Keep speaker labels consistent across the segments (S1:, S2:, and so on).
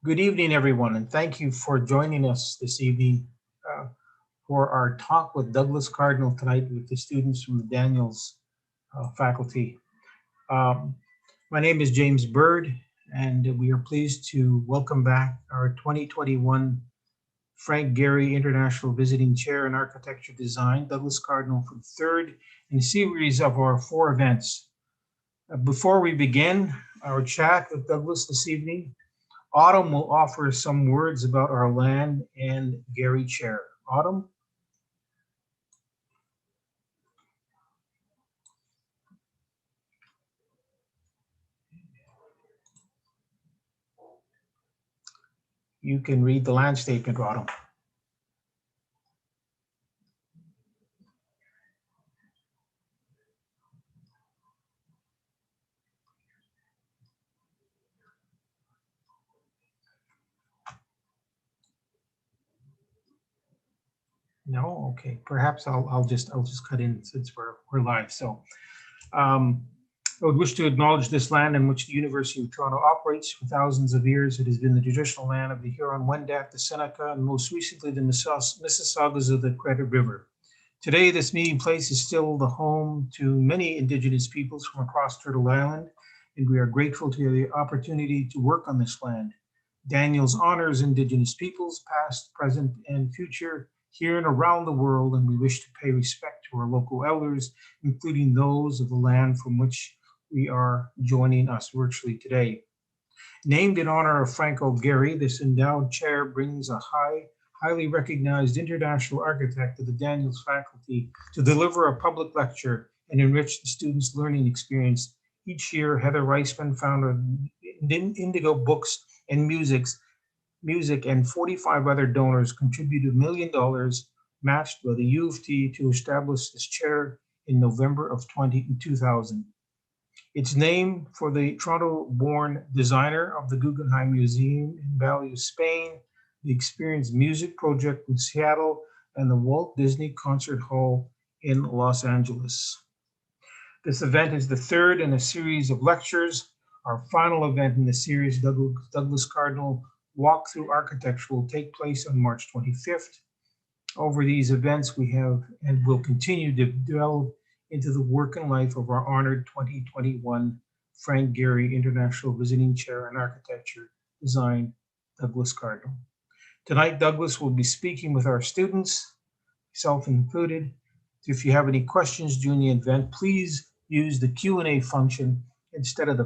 S1: Good evening, everyone, and thank you for joining us this evening for our talk with Douglas Cardinal tonight with the students from the Daniels faculty. Um, my name is James Bird, and we are pleased to welcome back our 2021 Frank Gehry International Visiting Chair in Architecture Design, Douglas Cardinal, for the third in a series of our four events. Before we begin our chat with Douglas this evening, Autumn will offer some words about our land and Gehry Chair. Autumn? You can read the land statement, Autumn. No, okay. Perhaps I'll just cut in since we're live. Um, I would wish to acknowledge this land in which the University of Toronto operates. For thousands of years, it has been the traditional land of the Huron-Wendat, the Seneca, and most recently the Mississaugas of the Credit River. Today, this meeting place is still the home to many Indigenous peoples from across Turtle Island, and we are grateful to have the opportunity to work on this land. Daniels honors Indigenous peoples, past, present, and future, here and around the world, and we wish to pay respect to our local elders, including those of the land from which we are joining us virtually today. Named in honor of Franco Gehry, this endowed chair brings a highly recognized international architect to the Daniels faculty to deliver a public lecture and enrich the students' learning experience. Each year, Heather Reisman, founder of Indigo Books and Music, and 45 other donors contributed $1 million matched by the U of T to establish this chair in November of 2000. It's named for the Toronto-born designer of the Guggenheim Museum in Valley of Spain, the Experience Music Project in Seattle, and the Walt Disney Concert Hall in Los Angeles. This event is the third in a series of lectures. Our final event in the series, Douglas Cardinal Walk Through Architecture, will take place on March 25th. Over these events, we have and will continue to delve into the work and life of our honored 2021 Frank Gehry International Visiting Chair in Architecture Design, Douglas Cardinal. Tonight, Douglas will be speaking with our students, self included. If you have any questions during the event, please use the Q&A function instead of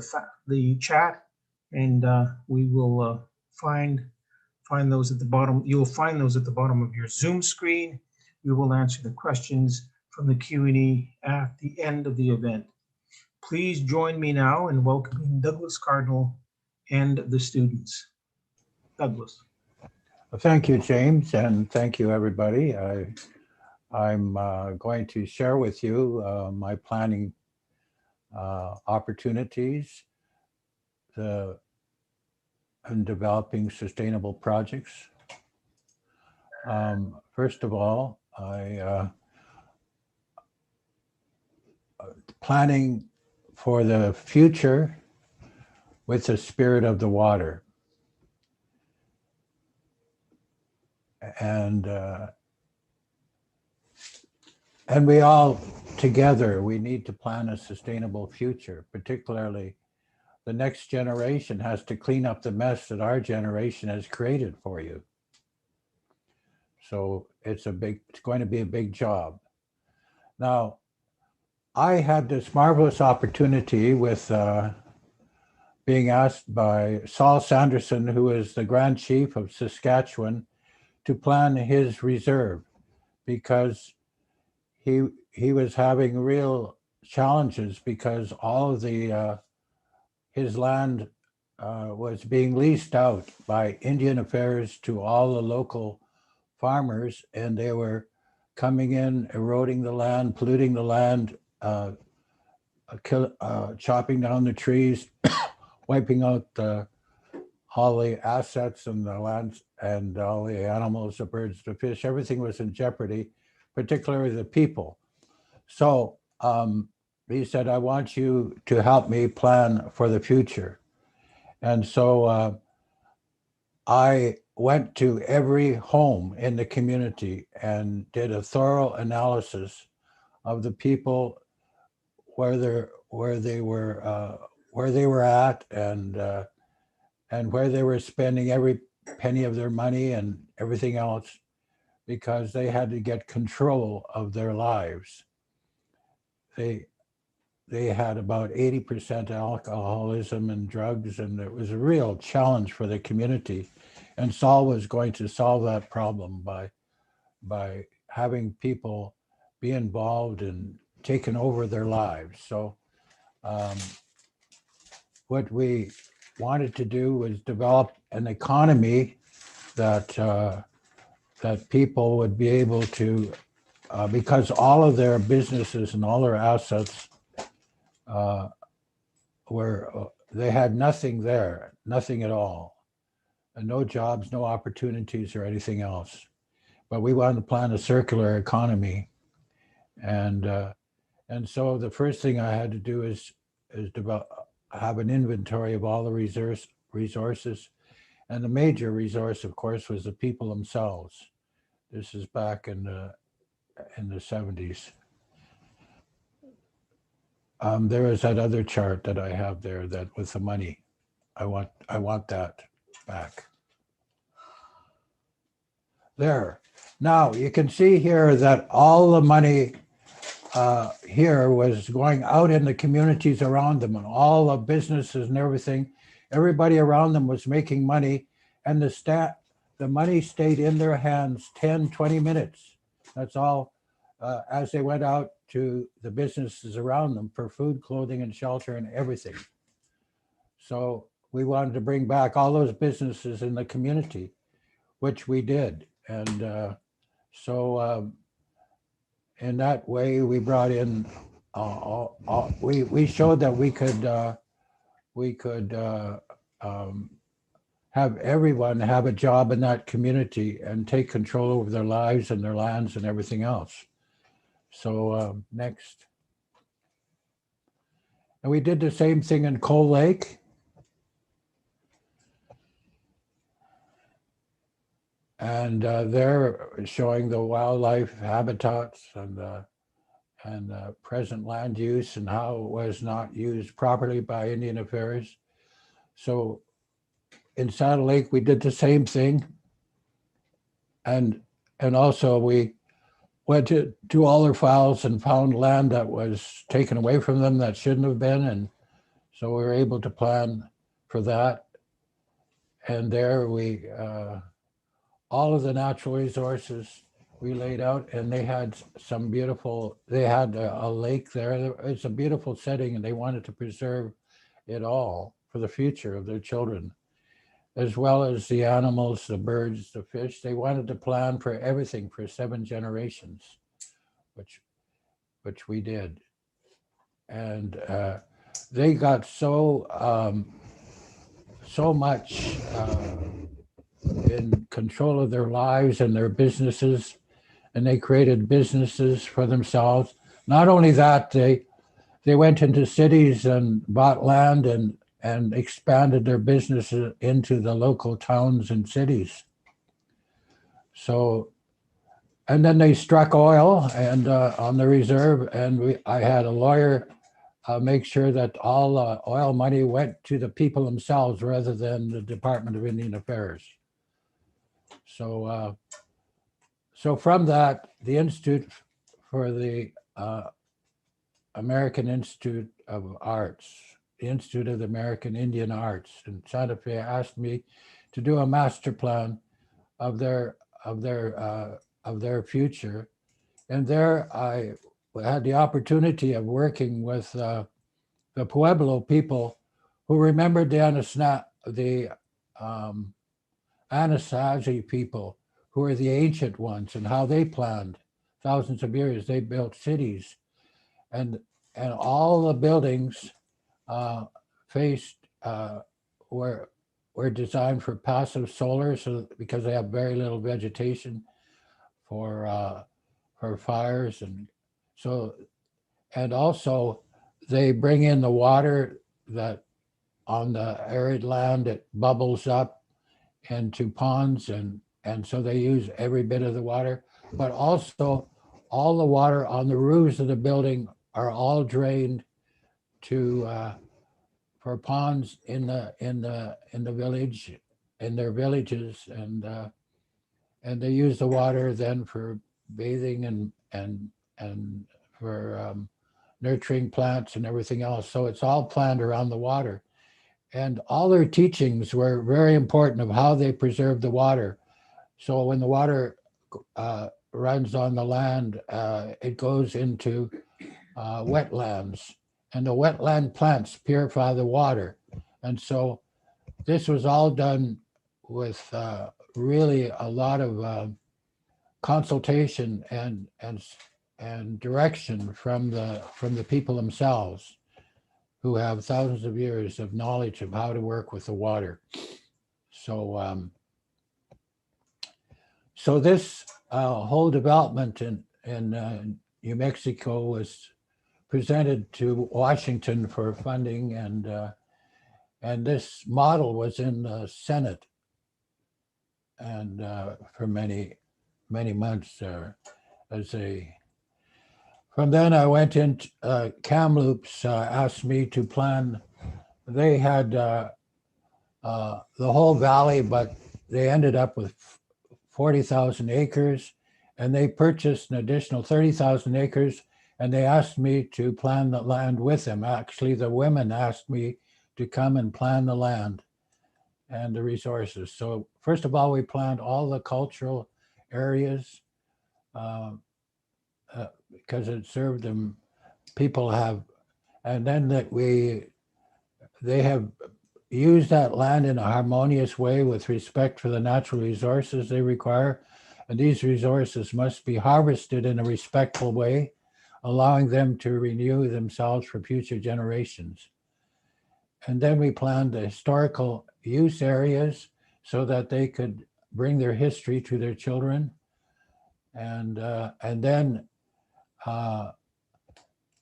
S1: the chat, and we will find those at the bottom. You'll find those at the bottom of your Zoom screen. We will answer the questions from the Q&A at the end of the event. Please join me now in welcoming Douglas Cardinal and the students. Douglas.
S2: Thank you, James, and thank you, everybody. I'm going to share with you my planning opportunities in developing sustainable projects. First of all, planning for the future with the spirit of the water. And we all together, we need to plan a sustainable future. Particularly, the next generation has to clean up the mess that our generation has created for you. So it's going to be a big job. Now, I had this marvelous opportunity with being asked by Saul Sanderson, who is the Grand Chief of Saskatchewan, to plan his reserve, because he was having real challenges because all of his land was being leased out by Indian Affairs to all the local farmers, and they were coming in, eroding the land, polluting the land, chopping down the trees, wiping out all the assets and the lands and all the animals, the birds, the fish. Everything was in jeopardy, particularly the people. So he said, I want you to help me plan for the future. And so I went to every home in the community and did a thorough analysis of the people where they were at, and where they were spending every penny of their money and everything else, because they had to get control of their lives. They had about 80% alcoholism and drugs, and it was a real challenge for the community. And Saul was going to solve that problem by having people be involved and taking over their lives. So what we wanted to do was develop an economy that that people would be able to, because all of their businesses and all their assets they had nothing there, nothing at all, and no jobs, no opportunities or anything else. But we wanted to plan a circular economy, and so the first thing I had to do is have an inventory of all the resources, and the major resource, of course, was the people themselves. This is back in the 70s. There is that other chart that I have there that with the money. I want that back. There. Now you can see here that all the money here was going out in the communities around them, and all the businesses and everything. Everybody around them was making money, and the money stayed in their hands 10, 20 minutes. That's all, as they went out to the businesses around them for food, clothing, and shelter and everything. So we wanted to bring back all those businesses in the community, which we did. And so in that way, we brought in, we showed that we could have everyone have a job in that community and take control over their lives and their lands and everything else. So next. And we did the same thing in Coal Lake. And they're showing the wildlife habitats and present land use and how it was not used properly by Indian Affairs. So in Saddle Lake, we did the same thing. And also we went to all their files and found land that was taken away from them that shouldn't have been. And so we were able to plan for that. And there we, all of the natural resources we laid out, and they had some beautiful, they had a lake there. It's a beautiful setting, and they wanted to preserve it all for the future of their children, as well as the animals, the birds, the fish. They wanted to plan for everything for 7 generations, which we did. And they got so much in control of their lives and their businesses, and they created businesses for themselves. Not only that, they went into cities and bought land and expanded their businesses into the local towns and cities. So, and then they struck oil and on the reserve, and I had a lawyer make sure that all oil money went to the people themselves rather than the Department of Indian Affairs. So, so from that, the Institute for the American Institute of Arts, the Institute of the American Indian Arts in Santa Fe, asked me to do a master plan of their future, and there I had the opportunity of working with the Pueblo people who remembered the Anasazi people, who are the ancient ones, and how they planned thousands of years. They built cities, and all the buildings faced were designed for passive solar, so because they have very little vegetation for fires, and so, and also they bring in the water that on the arid land, it bubbles up into ponds, and so they use every bit of the water, but also all the water on the roofs of the building are all drained to for ponds in the village, in their villages, and they use the water then for bathing and for nurturing plants and everything else. So it's all planned around the water. And all their teachings were very important of how they preserve the water. So when the water runs on the land, it goes into wetlands, and the wetland plants purify the water. And so this was all done with really a lot of consultation and direction from the people themselves, who have thousands of years of knowledge of how to work with the water. So so this whole development in New Mexico was presented to Washington for funding, and this model was in the Senate and for many months as a. From then I went in. Kamloops asked me to plan. They had the whole valley, but they ended up with 40,000 acres, and they purchased an additional 30,000 acres, and they asked me to plan the land with them. Actually, the women asked me to come and plan the land and the resources. So first of all, we planned all the cultural areas because it served them. People have, and then they have used that land in a harmonious way with respect for the natural resources they require. And these resources must be harvested in a respectful way, allowing them to renew themselves for future generations. And then we planned the historical use areas so that they could bring their history to their children. And then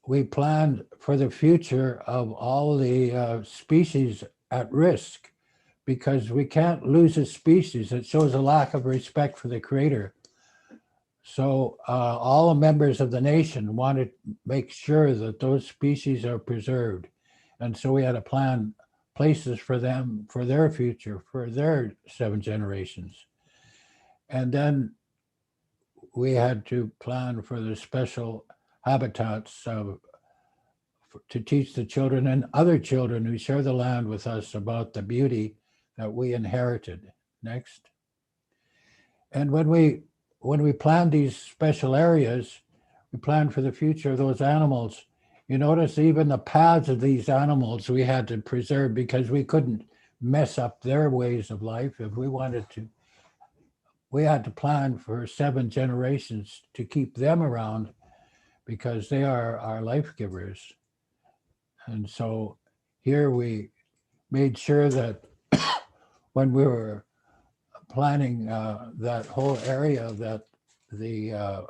S2: we planned for the future of all the species at risk, because we can't lose a species. It shows a lack of respect for the Creator. So all the members of the nation wanted to make sure that those species are preserved. And so we had to plan places for them, for their future, for their 7 generations. And then we had to plan for the special habitats to teach the children and other children who share the land with us about the beauty that we inherited. Next. And when we planned these special areas, we planned for the future of those animals. You notice even the paths of these animals we had to preserve, because we couldn't mess up their ways of life if we wanted to. We had to plan for 7 generations to keep them around, because they are our life givers. And so here we made sure that when we were planning that whole area, that the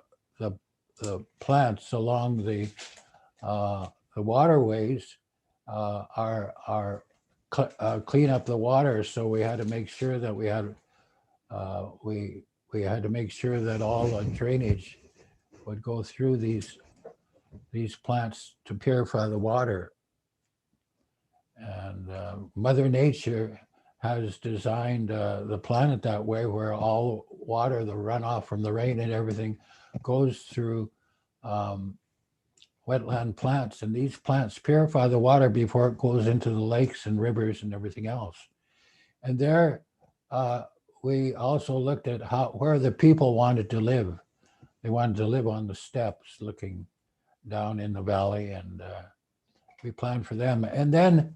S2: plants along the waterways clean up the water. So we had to make sure that we had to make sure that all the drainage would go through these plants to purify the water. And Mother Nature has designed the planet that way, where all water, the runoff from the rain and everything, goes through wetland plants. And these plants purify the water before it goes into the lakes and rivers and everything else. And there we also looked at where the people wanted to live. They wanted to live on the steppes looking down in the valley, and we planned for them. And then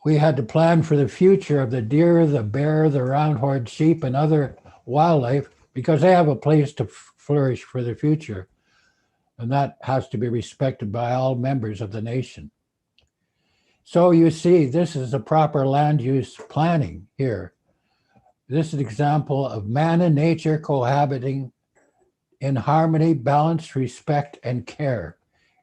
S2: we had to plan for the future of the deer, the bear, the round-horned sheep, and other wildlife, because they have a place to flourish for the future. And that has to be respected by all members of the nation. So you see, this is a proper land use planning here. This is an example of man and nature cohabiting in harmony, balance, respect, and care.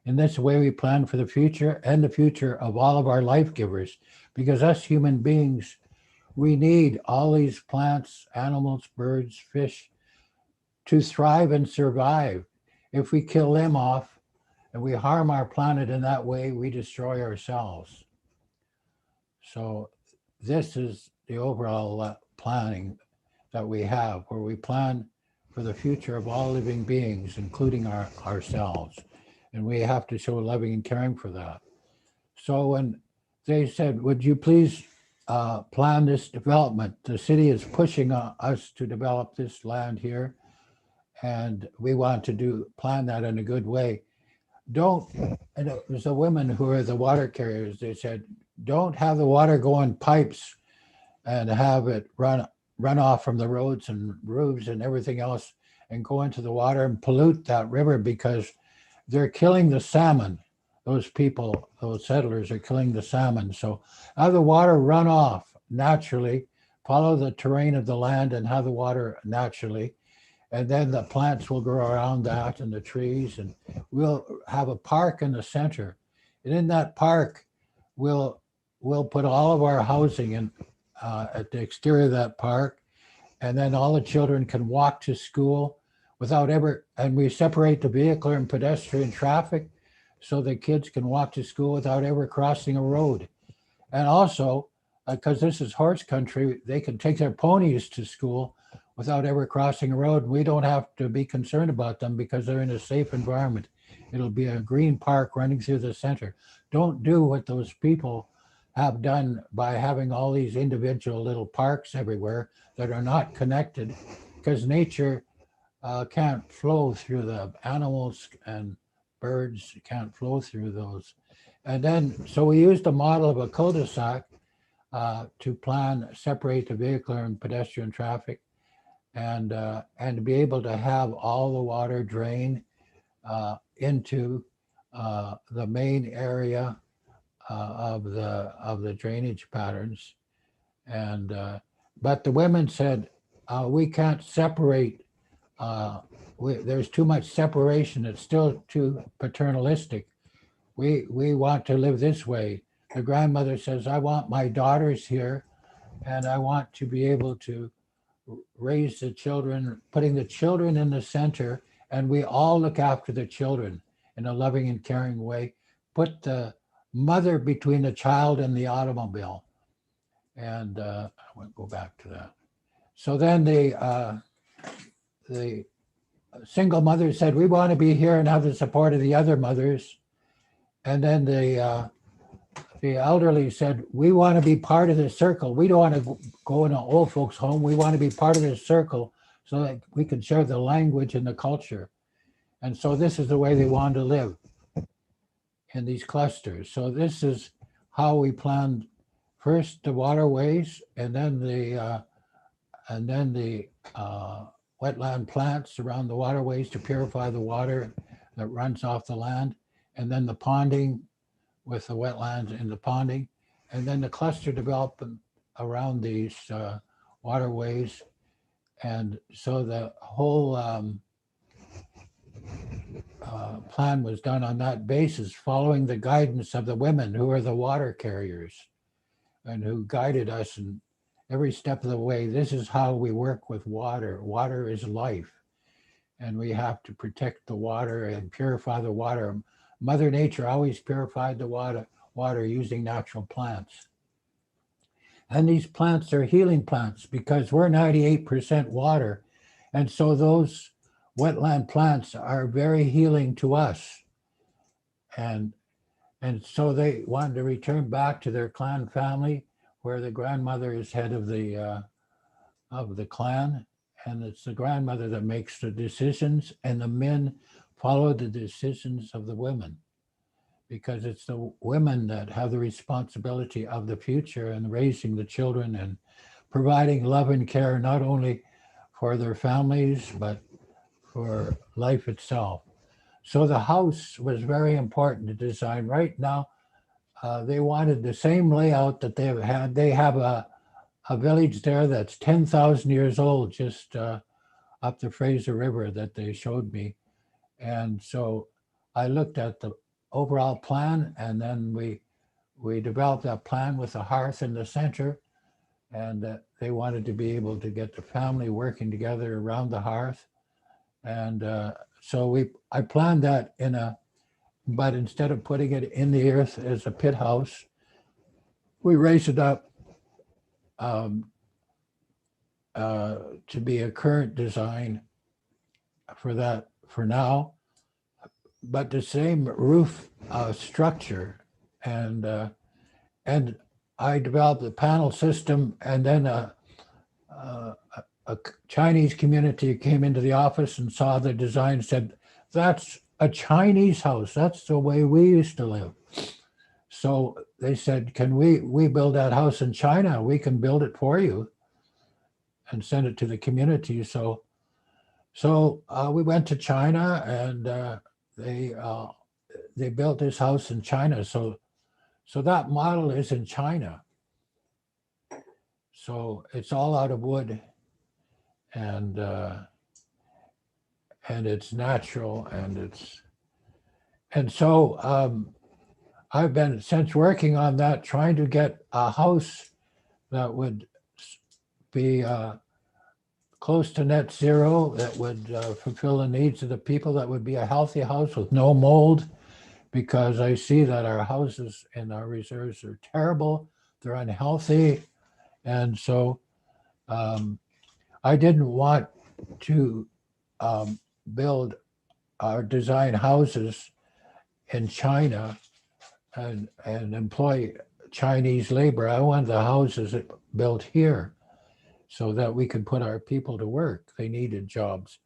S2: In this way, we plan for the future and the future of all of our life givers, because us human beings, We need all these plants, animals, birds, fish to thrive and survive. If we kill them off and we harm our planet in that way, we destroy ourselves. So this is the overall planning that we have, where we plan for the future of all living beings, including ourselves. And we have to show loving and caring for that. So when they said, would you please plan this development? The city is pushing us to develop this land here, and we want to plan that in a good way. Don't, and it was the women who are the water carriers, they said, don't have the water go in pipes and have it run off from the roads and roofs and everything else and go into the water and pollute that river, because they're killing the salmon. Those people, those settlers are killing the salmon. So have the water run off naturally, follow the terrain of the land and have the water naturally. And then the plants will grow around that and the trees, and we'll have a park in the center. And in that park, we'll put all of our housing in at the exterior of that park, and then all the children can walk to school without ever, and we separate the vehicular and pedestrian traffic so the kids can walk to school without ever crossing a road. And also, because this is horse country, they can take their ponies to school without ever crossing a road. We don't have to be concerned about them because they're in a safe environment. It'll be a green park running through the center. Don't do what those people have done by having all these individual little parks everywhere that are not connected, because nature can't flow through the animals, and birds can't flow through those. And then, so we used a model of a cul-de-sac to separate the vehicular and pedestrian traffic, and to be able to have all the water drain into the main area of the drainage patterns. And but the women said, we can't separate. There's too much separation. It's still too paternalistic. We want to live this way. The grandmother says, I want my daughters here, and I want to be able to raise the children, putting the children in the center, and we all look after the children in a loving and caring way. Put the mother between the child and the automobile. And I won't go back to that. So then the single mother said, we want to be here and have the support of the other mothers. And then the elderly said, we want to be part of the circle. We don't want to go in an old folks home. We want to be part of this circle so that we can share the language and the culture. And so this is the way they want to live in these clusters. So this is how we planned first the waterways, and then the wetland plants around the waterways to purify the water that runs off the land, and then the ponding with the wetlands and the ponding, and then the cluster development around these waterways. And so the whole plan was done on that basis, following the guidance of the women who are the water carriers and who guided us in every step of the way. This is how we work with water. Water is life, and we have to protect the water and purify the water. Mother Nature always purified the water using natural plants. And these plants are healing plants because we're 98% water. And so those wetland plants are very healing to us. And so they wanted to return back to their clan family, where the grandmother is head of the clan. And it's the grandmother that makes the decisions, and the men follow the decisions of the women, because it's the women that have the responsibility of the future and raising the children and providing love and care, not only for their families, but for life itself. So the house was very important to design. Right now, they wanted the same layout that they've had. They have a village there that's 10,000 years old, just up the Fraser River, that they showed me. And so I looked at the overall plan, and then we developed that plan with a hearth in the center, and they wanted to be able to get the family working together around the hearth. And so I planned that but instead of putting it in the earth as a pit house, we raised it up um, to be a current design for that for now, but the same roof structure. And I developed the panel system, and then a Chinese community came into the office and saw the design and said, "That's a Chinese house. That's the way we used to live." So they said, "Can we build that house in China? We can build it for you and send it to the community." So we went to China, and they built this house in China. So that model is in China. So it's all out of wood, and it's natural, and so I've been since working on that, trying to get a house that would be close to net zero, that would fulfill the needs of the people, that would be a healthy house with no mold, because I see that our houses and our reserves are terrible, they're unhealthy. And so I didn't want to build or design houses in China and employ Chinese labor. I wanted the houses built here so that we could put our people to work. They needed jobs.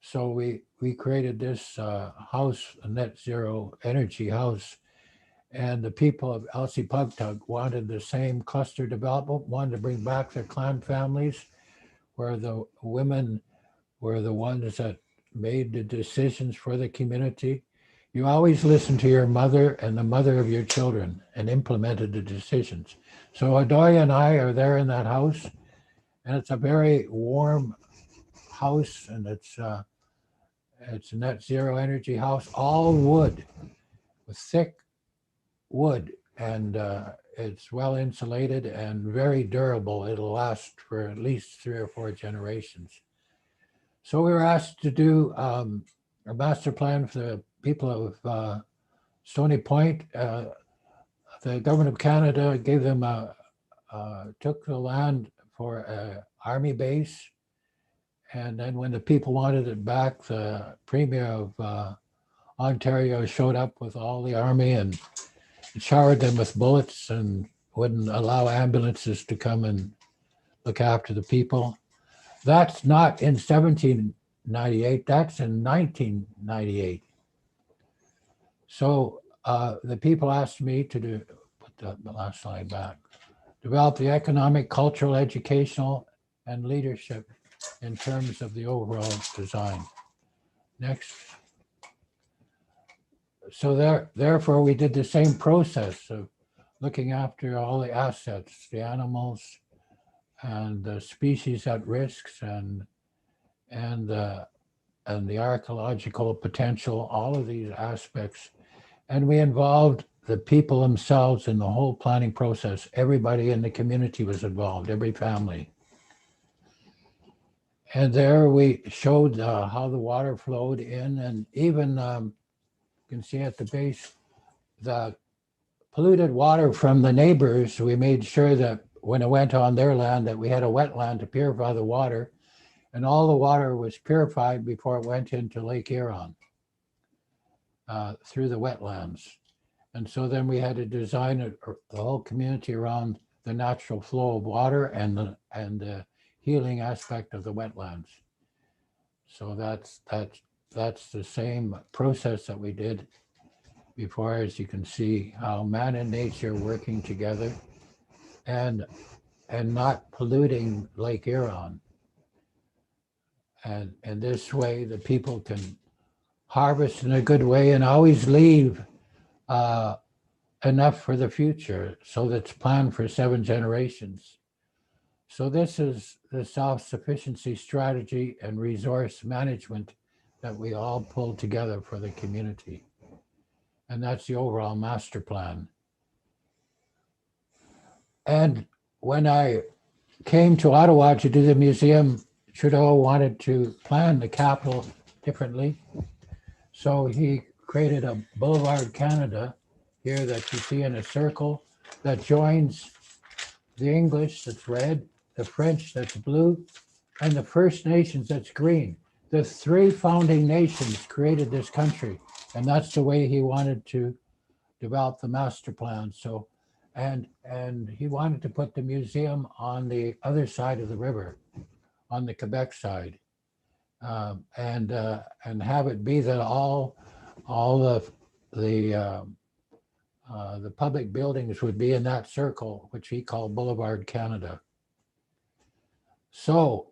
S2: So we created this house, a net zero energy house. And the people of Elsipogtog wanted the same cluster development, wanted to bring back their clan families, where the women were the ones that made the decisions for the community. You always listen to your mother and the mother of your children and implemented the decisions. So Adoya and I are there in that house, and it's a very warm house, and it's a net zero energy house, all wood, with thick wood, and it's well insulated and very durable. It'll last for at least 3 or 4 generations. So we were asked to do a master plan for the people of Stony Point. The government of Canada gave them took the land for an army base, and then when the people wanted it back, the premier of Ontario showed up with all the army and showered them with bullets and wouldn't allow ambulances to come and look after the people. That's not in 1798, that's in 1998. So the people asked me to put the last slide back, develop the economic, cultural, educational, and leadership in terms of the overall design. Next. So therefore, we did the same process of looking after all the assets, the animals and the species at risks, and the archaeological potential, all of these aspects. And we involved the people themselves in the whole planning process. Everybody in the community was involved, every family. And there we showed how the water flowed in, and even you can see at the base, the polluted water from the neighbors. We made sure that when it went on their land, that we had a wetland to purify the water, and all the water was purified before it went into Lake Huron through the wetlands. And so then we had to design the whole community around the natural flow of water and the healing aspect of the wetlands. So that's the same process that we did before, as you can see, how man and nature working together and not polluting Lake Huron. And this way the people can harvest in a good way and always leave enough for the future, so that's planned for 7 generations. So this is the self-sufficiency strategy and resource management that we all pull together for the community. And that's the overall master plan. And when I came to Ottawa to do the museum, Trudeau wanted to plan the capital differently. So he created a Boulevard Canada here that you see in a circle that joins the English that's red, the French that's blue, and the First Nations that's green. The three founding nations created this country, and that's the way he wanted to develop the master plan. So, and he wanted to put the museum on the other side of the river, on the Quebec side, and have it be that all the public buildings would be in that circle, which he called Boulevard Canada. So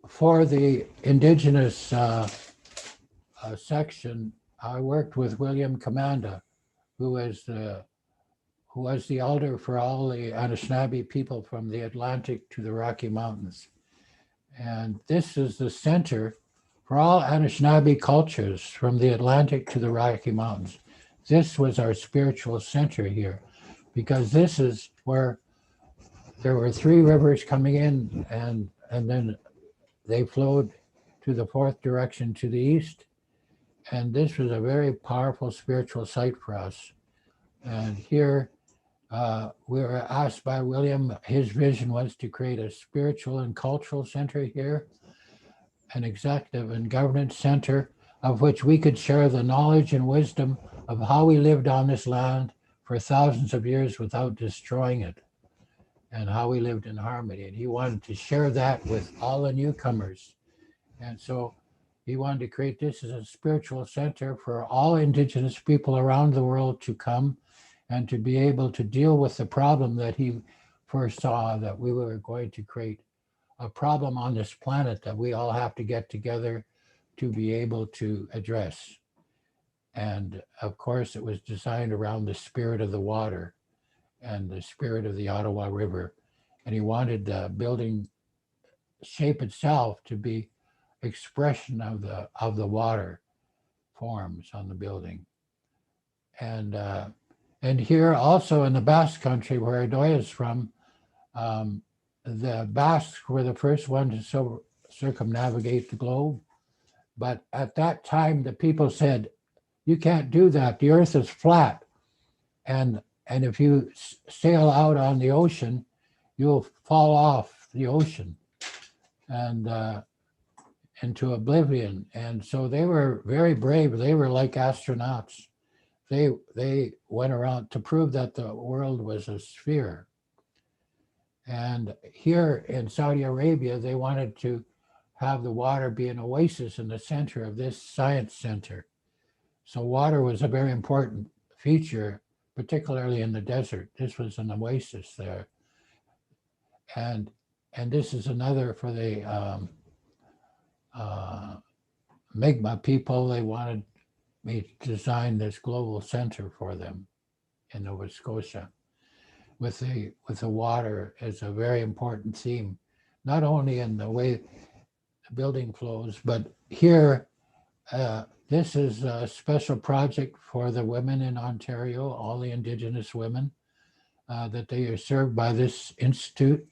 S2: for the Indigenous section, I worked with William Commanda, who was the elder for all the Anishinaabe people from the Atlantic to the Rocky Mountains. And this is the center for all Anishinaabe cultures from the Atlantic to the Rocky Mountains. This was our spiritual center here, because this is where there were three rivers coming in, and then they flowed to the fourth direction to the east. And this was a very powerful spiritual site for us. And here we were asked by William, his vision was to create a spiritual and cultural center here, an executive and governance center of which we could share the knowledge and wisdom of how we lived on this land for thousands of years without destroying it, and how we lived in harmony. And he wanted to share that with all the newcomers. And so he wanted to create this as a spiritual center for all Indigenous people around the world to come and to be able to deal with the problem that he foresaw, that we were going to create a problem on this planet that we all have to get together to be able to address. And of course, it was designed around the spirit of the water and the spirit of the Ottawa River. And he wanted the building shape itself to be expression of the water forms on the building. And here also in the Basque country, where Adoya is from, the Basques were the first ones to circumnavigate the globe. But at that time, the people said, you can't do that. The earth is flat. And if you sail out on the ocean, you'll fall off the ocean and into oblivion. And so they were very brave. They were like astronauts. They went around to prove that the world was a sphere. And here in Saudi Arabia, they wanted to have the water be an oasis in the center of this science center. So water was a very important feature, particularly in the desert. This was an oasis there. And this is another for the Mi'kmaq people. They wanted me to design this global center for them in Nova Scotia, with the water as a very important theme, not only in the way the building flows, but here, this is a special project for the women in Ontario, all the Indigenous women, that they are served by this institute.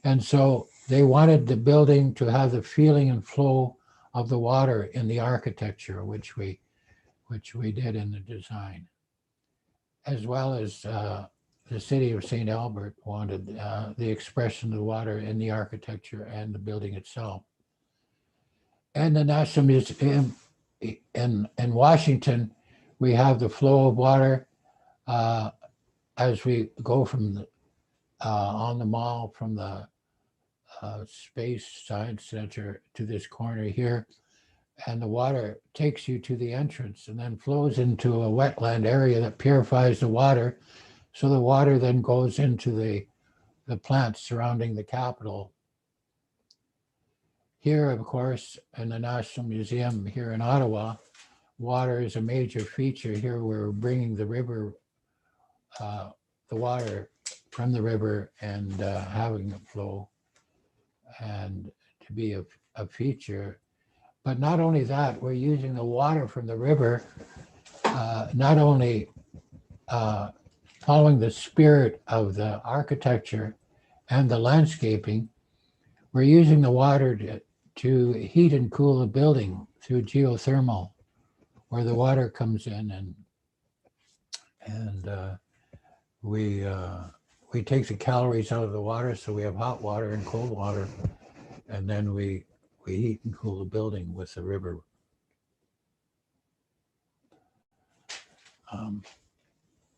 S2: And so they wanted the building to have the feeling and flow of the water in the architecture, which we did in the design, as well as the city of St. Albert wanted the expression of the water in the architecture and the building itself. And the National Museum in Washington, we have the flow of water as we go from the, on the mall from the Space Science Center to this corner here. And the water takes you to the entrance and then flows into a wetland area that purifies the water. So the water then goes into the plants surrounding the Capitol. Here, of course, in the National Museum here in Ottawa, water is a major feature. Here we're bringing the river, the water from the river and having it flow and to be a feature. But not only that, we're using the water from the river, not only following the spirit of the architecture and the landscaping, we're using the water to heat and cool a building through geothermal, where the water comes in and we take the calories out of the water, so we have hot water and cold water, and then we heat and cool the building with the river.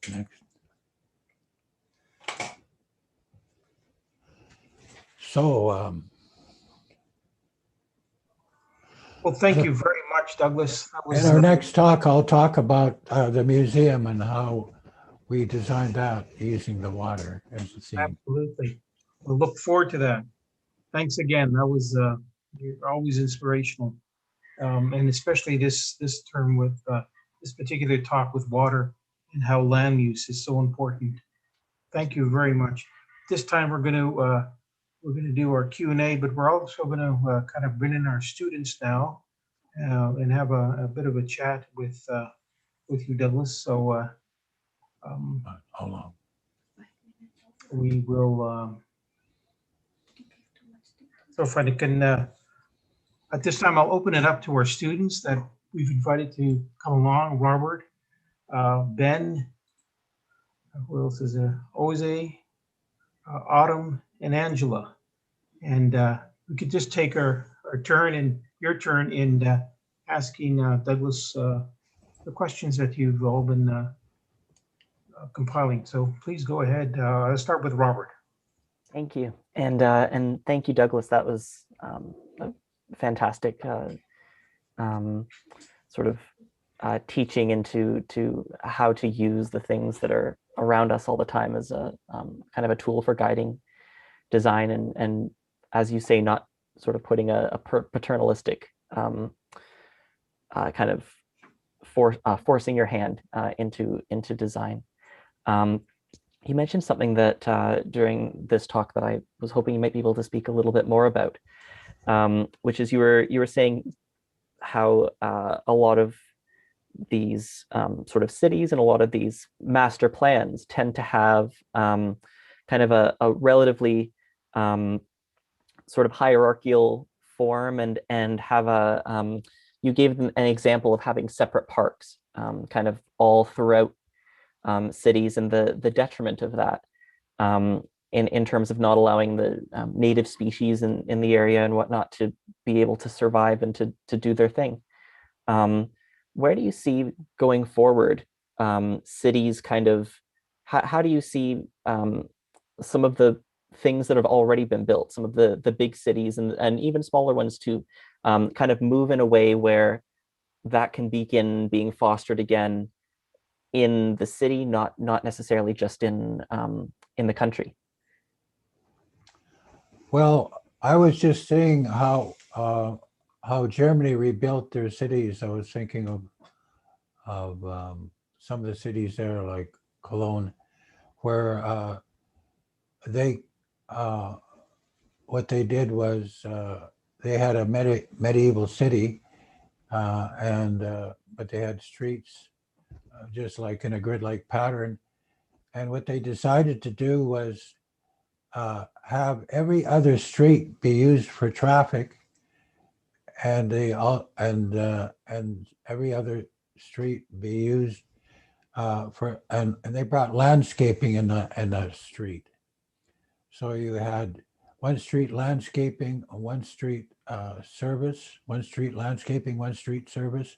S2: Next. So,
S1: Well, thank you very much, Douglas. That was,
S2: in our next talk, I'll talk about the museum and how we designed that using the water as the theme.
S1: absolutely. We'll look forward to that. Thanks again. That was you're always inspirational, and especially this term with this particular talk with water and how land use is so important. Thank you very much. This time we're going to do our Q&A, but we're also going to kind of bring in our students now and have a bit of a chat with you, Douglas. So
S2: How long?
S1: we will. So if I can, at this time, I'll open it up to our students that we've invited to come along. Robert, Ben, who else is there? Osei, Autumn, and Angela. And we could just take our turn and your turn in asking Douglas the questions that you've all been compiling. So please go ahead. Let's start with Robert.
S3: Thank you. And thank you, Douglas. That was a fantastic sort of teaching into how to use the things that are around us all the time as a kind of a tool for guiding design and as you say, not sort of putting a paternalistic kind of forcing your hand into design. You mentioned something that during this talk that I was hoping you might be able to speak a little bit more about, which is you were saying how a lot of these sort of cities and a lot of these master plans tend to have kind of a relatively sort of hierarchical form and have a you gave them an example of having separate parks kind of all throughout cities and the detriment of that in terms of not allowing the native species in the area and whatnot to be able to survive and to do their thing. Where do you see going forward cities kind of, how do you see some of the things that have already been built, some of the big cities and even smaller ones to kind of move in a way where that can begin being fostered again in the city, not necessarily just in the country?
S2: Well, I was just saying how Germany rebuilt their cities. I was thinking of some of the cities there, like Cologne, where they what they did was they had a medieval city, but they had streets just like in a grid-like pattern. And what they decided to do was have every other street be used for traffic, and every other street be used and they brought landscaping in the street. So you had one street landscaping, one street service, one street landscaping, one street service.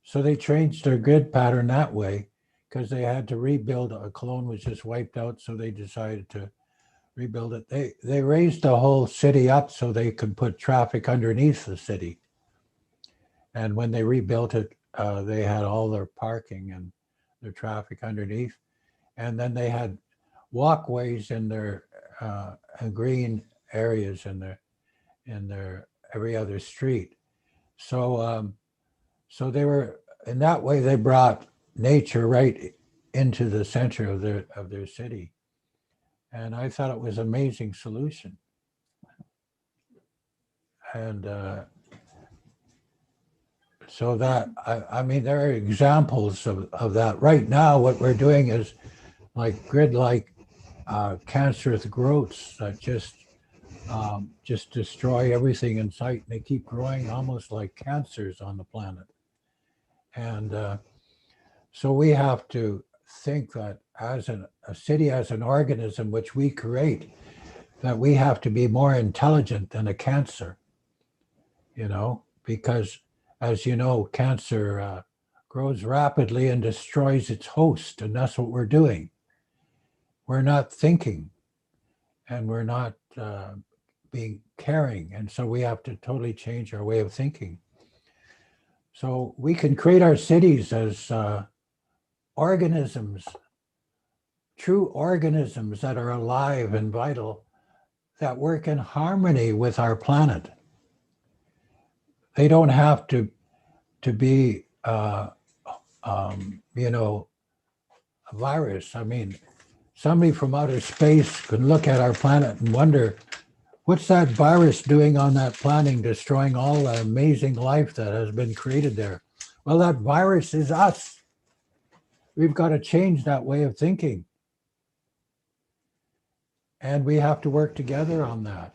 S2: So they changed their grid pattern that way because they had to rebuild. Cologne was just wiped out, so they decided to rebuild it. They raised the whole city up so they could put traffic underneath the city. And when they rebuilt it, they had all their parking and their traffic underneath. And then they had walkways in their green areas in their every other street. So so they were, in that way, they brought nature right into the center of their city. And I thought it was an amazing solution. And so that, I mean, there are examples of that. Right now, what we're doing is like grid-like cancerous growths that just destroy everything in sight. They keep growing almost like cancers on the planet. And so we have to think that as a city, as an organism which we create, that we have to be more intelligent than a cancer, because as you know, cancer grows rapidly and destroys its host. And that's what we're doing. We're not thinking, and we're not being caring. And so we have to totally change our way of thinking. So we can create our cities as organisms, true organisms that are alive and vital, that work in harmony with our planet. They don't have to be, a virus. I mean, somebody from outer space can look at our planet and wonder, what's that virus doing on that planet, destroying all the amazing life that has been created there? Well, that virus is us. We've got to change that way of thinking. And we have to work together on that,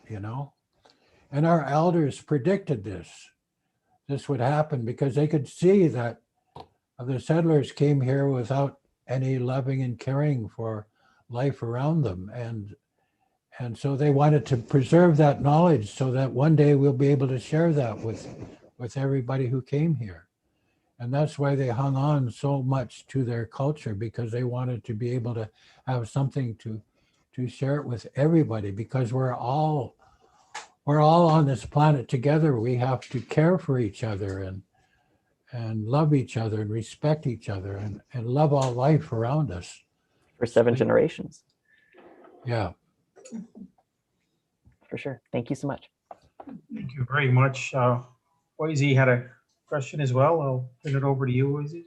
S2: And our elders predicted this would happen, because they could see that the settlers came here without any loving and caring for life around them. And so they wanted to preserve that knowledge so that one day we'll be able to share that with everybody who came here. And that's why they hung on so much to their culture, because they wanted to be able to have something to share it with everybody, because we're all on this planet together. We have to care for each other and love each other and respect each other and love all life around us.
S3: For 7 generations.
S2: Yeah.
S3: For sure. Thank you so much.
S1: Thank you very much. Osei had a question as well. I'll turn it over to you, Osei.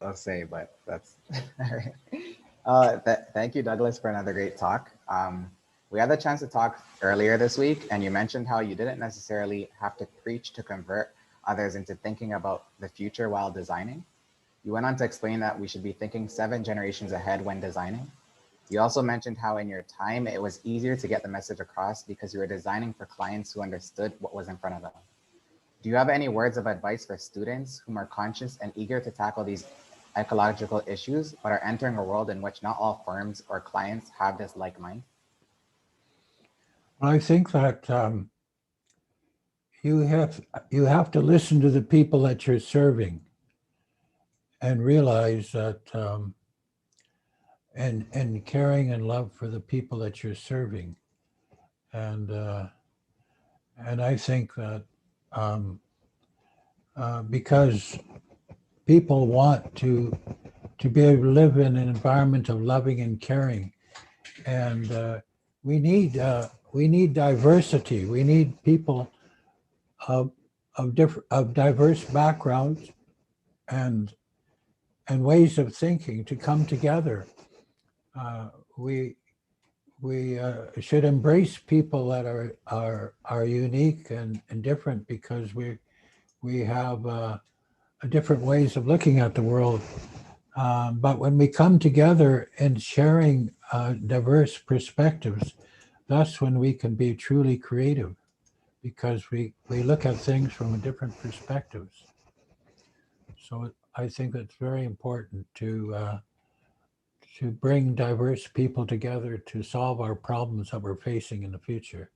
S4: I'll say, but that's all right. Thank you, Douglas, for another great talk. We had the chance to talk earlier this week, and you mentioned how you didn't necessarily have to preach to convert others into thinking about the future while designing. You went on to explain that we should be thinking 7 generations ahead when designing. You also mentioned how in your time, it was easier to get the message across because you were designing for clients who understood what was in front of them. Do you have any words of advice for students whom are conscious and eager to tackle these ecological issues, but are entering a world in which not all firms or clients have this like mind?
S2: I think that you have to listen to the people that you're serving and realize that and caring and love for the people that you're serving. And I think that because people want to be able to live in an environment of loving and caring, and we need diversity. We need people of diverse backgrounds and ways of thinking to come together. We should embrace people that are unique and different, because we have different ways of looking at the world. But when we come together and sharing diverse perspectives, that's when we can be truly creative, because we look at things from different perspectives. So I think it's very important to bring diverse people together to solve our problems that we're facing in the future.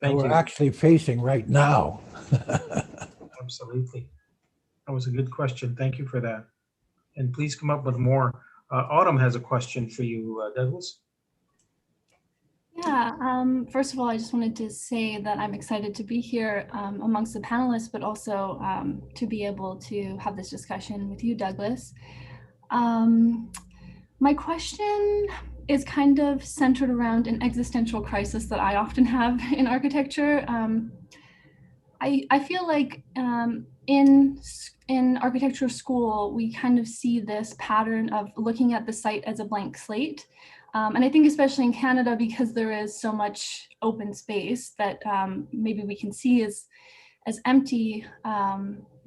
S1: Thank
S2: We're
S1: you.
S2: actually facing right now.
S1: Absolutely. That was a good question. Thank you for that. And please come up with more. Autumn has a question for you, Douglas.
S5: Yeah, first of all, I just wanted to say that I'm excited to be here amongst the panelists, but also to be able to have this discussion with you, Douglas. My question is kind of centered around an existential crisis that I often have in architecture. I feel like in architecture school, we kind of see this pattern of looking at the site as a blank slate. And I think especially in Canada, because there is so much open space that maybe we can see as empty,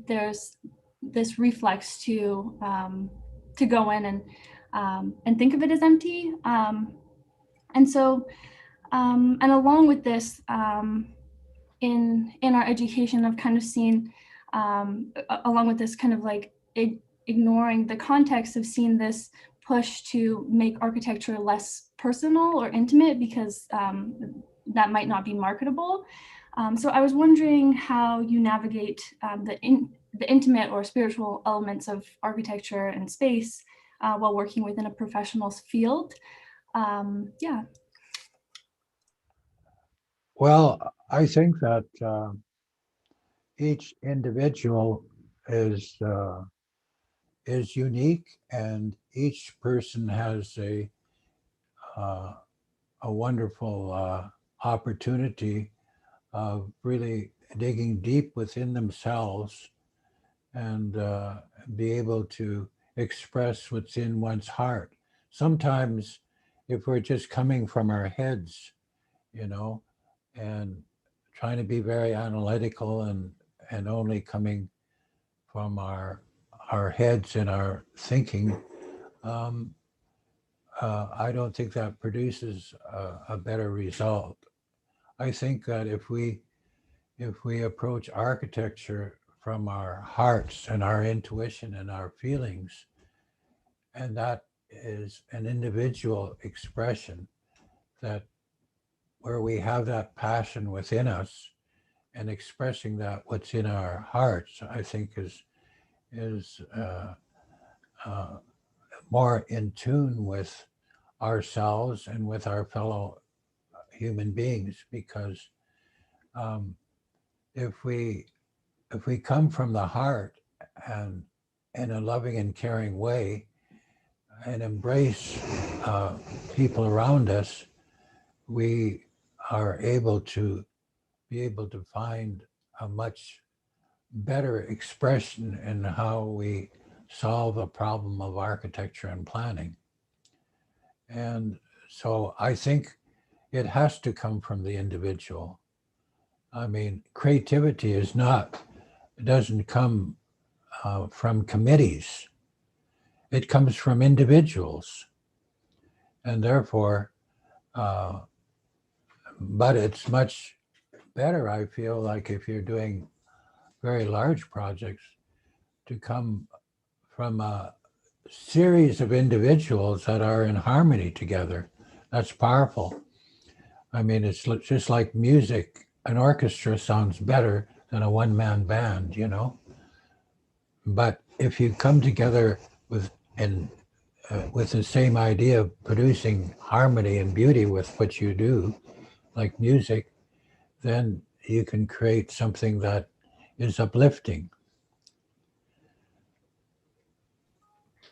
S5: there's this reflex to go in and think of it as empty. And so, and along with this, in our education, I've kind of seen, along with this kind of like ignoring the context of seeing this push to make architecture less personal or intimate because that might not be marketable. So I was wondering how you navigate the intimate or spiritual elements of architecture and space while working within a professional field. Yeah.
S2: Well, I think that each individual is unique, and each person has uh, a wonderful opportunity of really digging deep within themselves and be able to express what's in one's heart. Sometimes, if we're just coming from our heads, you know, and trying to be very analytical and only coming from our heads and our thinking, um, I don't think that produces a better result. I think that if we approach architecture from our hearts and our intuition and our feelings, and that is an individual expression, that where we have that passion within us and expressing that what's in our hearts, I think is more in tune with ourselves and with our fellow human beings. Because um, if we come from the heart and in a loving and caring way and embrace people around us, we are able to find a much better expression in how we solve a problem of architecture and planning. And so I think it has to come from the individual. I mean, creativity doesn't come from committees. It comes from individuals. And therefore, but it's much better, I feel like, if you're doing very large projects, to come from a series of individuals that are in harmony together. That's powerful. I mean, it's just like music. An orchestra sounds better than a one-man band, you know. But if you come together with the same idea of producing harmony and beauty with what you do, like music, then you can create something that is uplifting.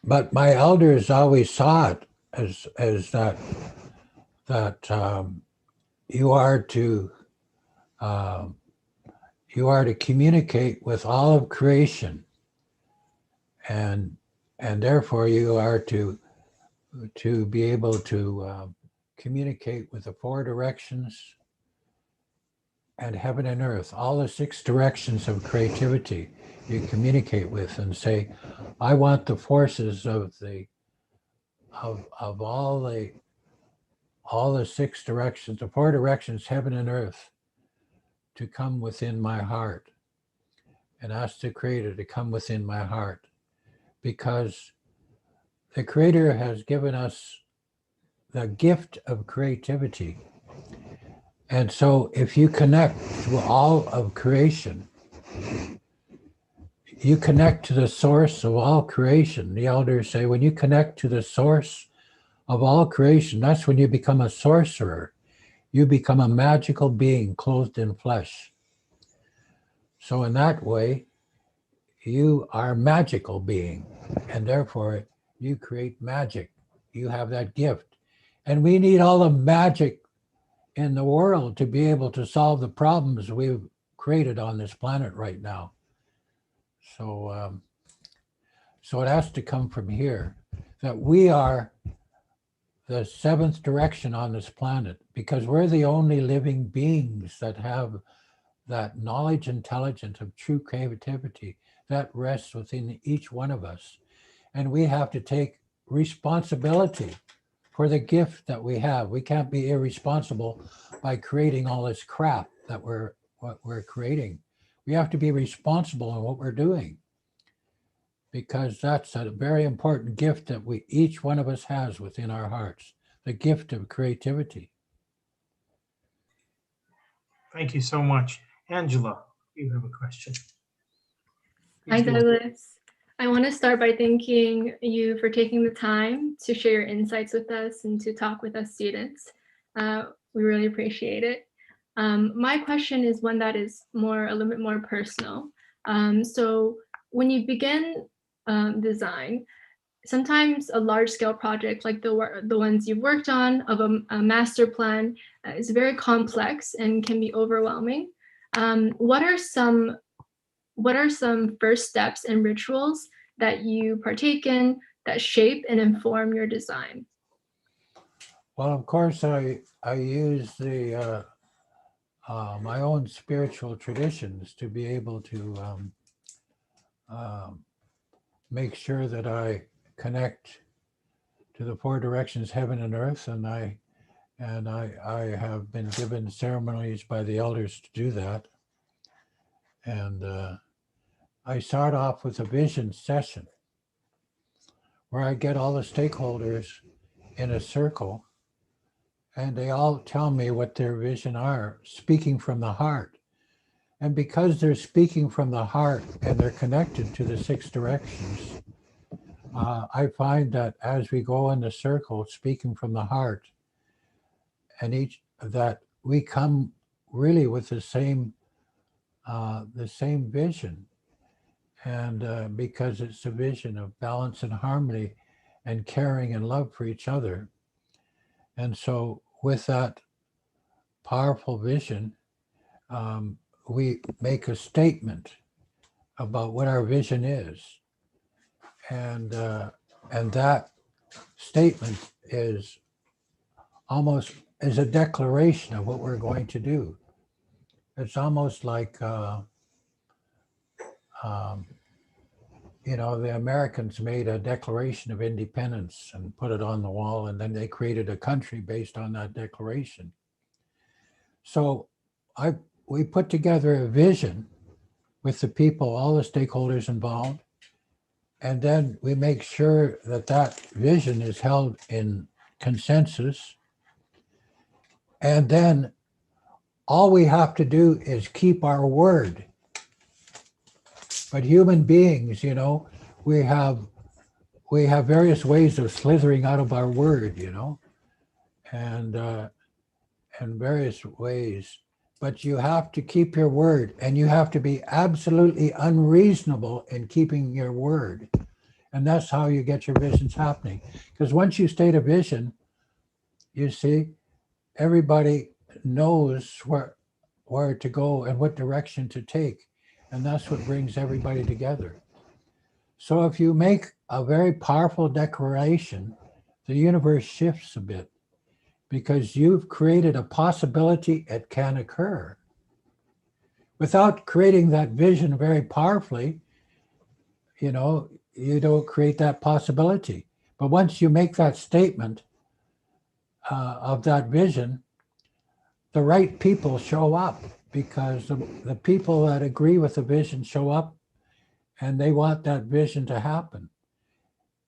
S2: But my elders always saw it as that you are to communicate with all of creation, and therefore you are to be able to communicate with the four directions and heaven and earth, all the six directions of creativity. You communicate with and say, I want the forces of all the six directions, the four directions, heaven and earth, to come within my heart, and ask the Creator to come within my heart, because the Creator has given us the gift of creativity. And so if you connect to all of creation, you connect to the source of all creation. The elders say, when you connect to the source of all creation, that's when you become a sorcerer. You become a magical being clothed in flesh. So in that way, you are a magical being, and therefore you create magic. You have that gift. And we need all the magic in the world to be able to solve the problems we've created on this planet right now. So, so it has to come from here, that we are the seventh direction on this planet, because we're the only living beings that have that knowledge, intelligence of true creativity that rests within each one of us. And we have to take responsibility for the gift that we have. We can't be irresponsible by creating all this crap that what we're creating. We have to be responsible in what we're doing, because that's a very important gift that each one of us has within our hearts, the gift of creativity.
S1: Thank you so much. Angela, you have a question.
S6: Hi,
S1: Please go.
S6: Douglas. I want to start by thanking you for taking the time to share your insights with us and to talk with us students. We really appreciate it. My question is one that is a little bit more personal. So when you begin design, sometimes a large scale project like the ones you've worked on of a master plan is very complex and can be overwhelming. What are some first steps and rituals that you partake in that shape and inform your design?
S2: Well, of course, I use my own spiritual traditions to be able to make sure that I connect to the four directions, heaven and earth, and I have been given ceremonies by the elders to do that. And I start off with a vision session where I get all the stakeholders in a circle, and they all tell me what their vision are, speaking from the heart. And because they're speaking from the heart and they're connected to the six directions, I find that as we go in the circle, speaking from the heart, and that we come really with the same vision. And because it's a vision of balance and harmony and caring and love for each other. And so with that powerful vision, we make a statement about what our vision is. And that statement is almost a declaration of what we're going to do. It's almost like, the Americans made a Declaration of Independence and put it on the wall, and then they created a country based on that declaration. So we put together a vision with the people, all the stakeholders involved, and then we make sure that that vision is held in consensus. And then all we have to do is keep our word. But human beings, we have various ways of slithering out of our word, and various ways. But you have to keep your word, and you have to be absolutely unreasonable in keeping your word. And that's how you get your visions happening. Because once you state a vision, you see, everybody knows where to go and what direction to take. And that's what brings everybody together. So if you make a very powerful declaration, the universe shifts a bit because you've created a possibility it can occur. Without creating that vision very powerfully, you don't create that possibility. But once you make that statement of that vision, the right people show up, because the people that agree with the vision show up and they want that vision to happen.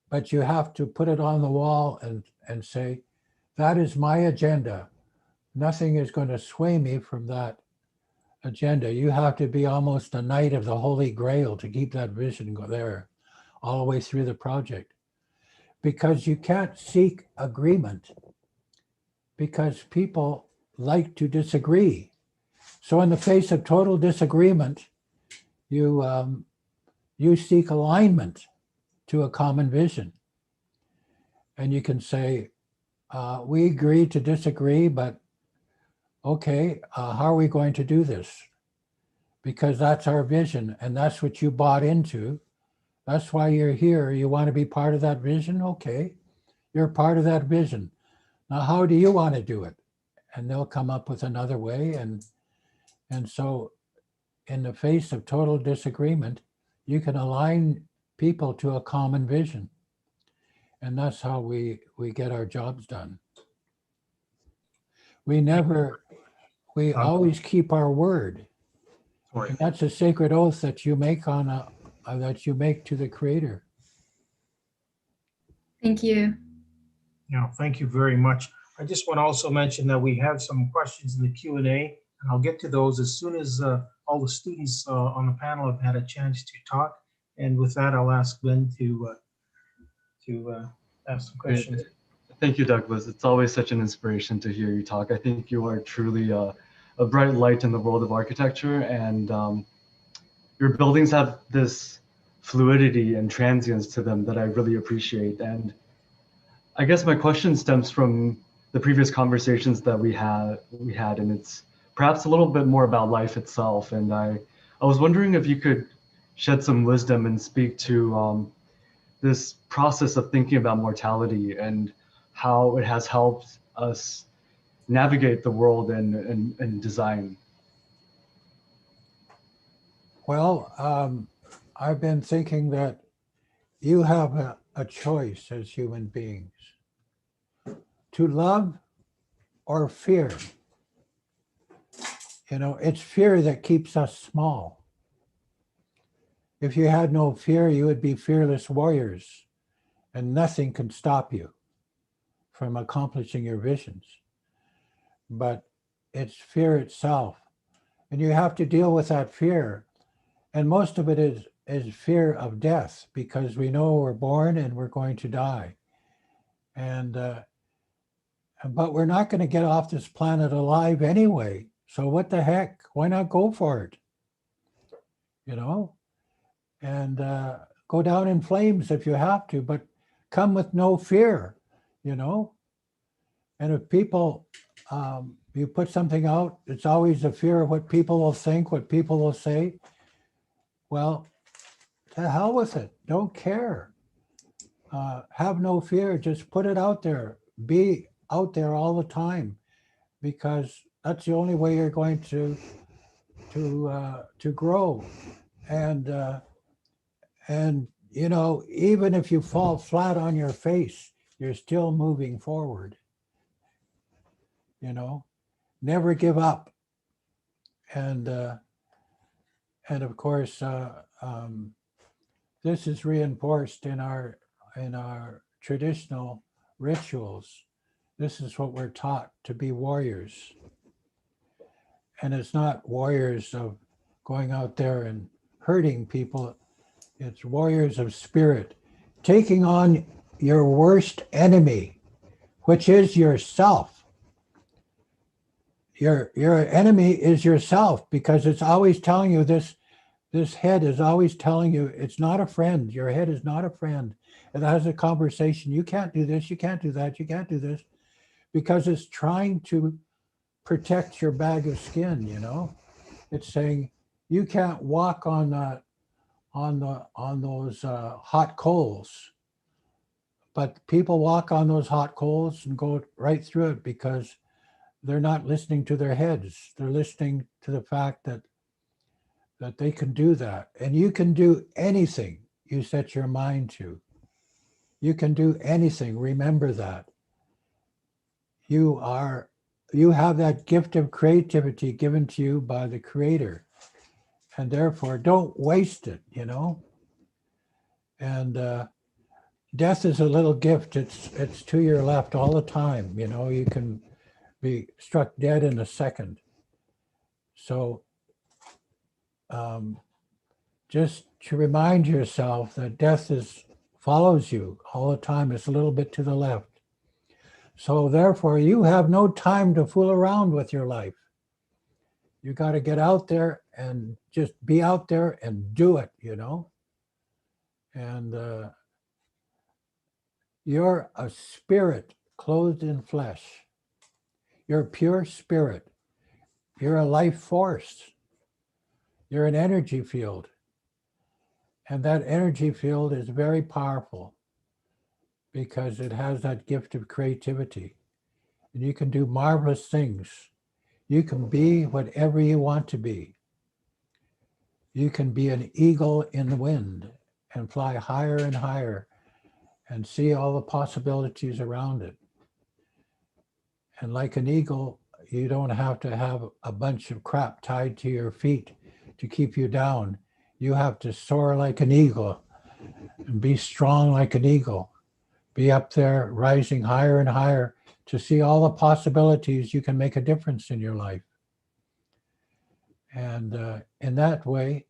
S2: But you have to put it on the wall and say, that is my agenda. Nothing is going to sway me from that agenda. You have to be almost a knight of the Holy Grail to keep that vision there all the way through the project. Because you can't seek agreement, because people like to disagree. So in the face of total disagreement, you seek alignment to a common vision. And you can say, we agree to disagree, but okay, how are we going to do this? Because that's our vision, and that's what you bought into. That's why you're here. You want to be part of that vision? Okay, you're part of that vision. Now, how do you want to do it? And they'll come up with another way. And so in the face of total disagreement, you can align people to a common vision. And that's how we get our jobs done. We always keep our word.
S1: Sorry.
S2: And that's a sacred oath that you make that you make to the Creator.
S6: Thank you.
S1: Yeah, thank you very much. I just want to also mention that we have some questions in the Q&A, and I'll get to those as soon as all the students on the panel have had a chance to talk. And with that, I'll ask Ben to ask some questions.
S7: Thank you, Douglas. It's always such an inspiration to hear you talk. I think you are truly a bright light in the world of architecture, and your buildings have this fluidity and transience to them that I really appreciate. And I guess my question stems from the previous conversations that we had, and it's perhaps a little bit more about life itself. And I was wondering if you could shed some wisdom and speak to this process of thinking about mortality and how it has helped us navigate the world and design.
S2: Well, I've been thinking that you have a choice as human beings to love or fear. You know, it's fear that keeps us small. If you had no fear, you would be fearless warriors, and nothing can stop you from accomplishing your visions. But it's fear itself. And you have to deal with that fear. And most of it is fear of death, because we know we're born and we're going to die. And but we're not going to get off this planet alive anyway. So what the heck? Why not go for it? You know? And go down in flames if you have to, but come with no fear, you know? And if people, you put something out, it's always a fear of what people will think, what people will say. Well, to hell with it. Don't care. Have no fear. Just put it out there. Be out there all the time, because that's the only way you're going to grow. And you know, even if you fall flat on your face, you're still moving forward. You know, never give up. And of course, this is reinforced in our traditional rituals. This is what we're taught, to be warriors. And it's not warriors of going out there and hurting people. It's warriors of spirit, taking on your worst enemy, which is yourself. Your enemy is yourself, because it's always telling you this head is always telling you it's not a friend. Your head is not a friend. It has a conversation. You can't do this. You can't do that. You can't do this, because it's trying to protect your bag of skin. You know, it's saying you can't walk on those hot coals, but people walk on those hot coals and go right through it, because they're not listening to their heads. They're listening to the fact that they can do that. And you can do anything you set your mind to. You can do anything. Remember that. You have that gift of creativity given to you by the Creator. And therefore, don't waste it, you know? And death is a little gift. It's to your left all the time. You know, you can be struck dead in a second. So just to remind yourself that death follows you all the time. It's a little bit to the left. So therefore, you have no time to fool around with your life. You got to get out there and just be out there and do it, you know? And you're a spirit clothed in flesh. You're pure spirit. You're a life force. You're an energy field. And that energy field is very powerful, because it has that gift of creativity. And you can do marvelous things. You can be whatever you want to be. You can be an eagle in the wind and fly higher and higher and see all the possibilities around it. And like an eagle, you don't have to have a bunch of crap tied to your feet to keep you down. You have to soar like an eagle and be strong like an eagle. Be up there, rising higher and higher to see all the possibilities you can make a difference in your life. And in that way,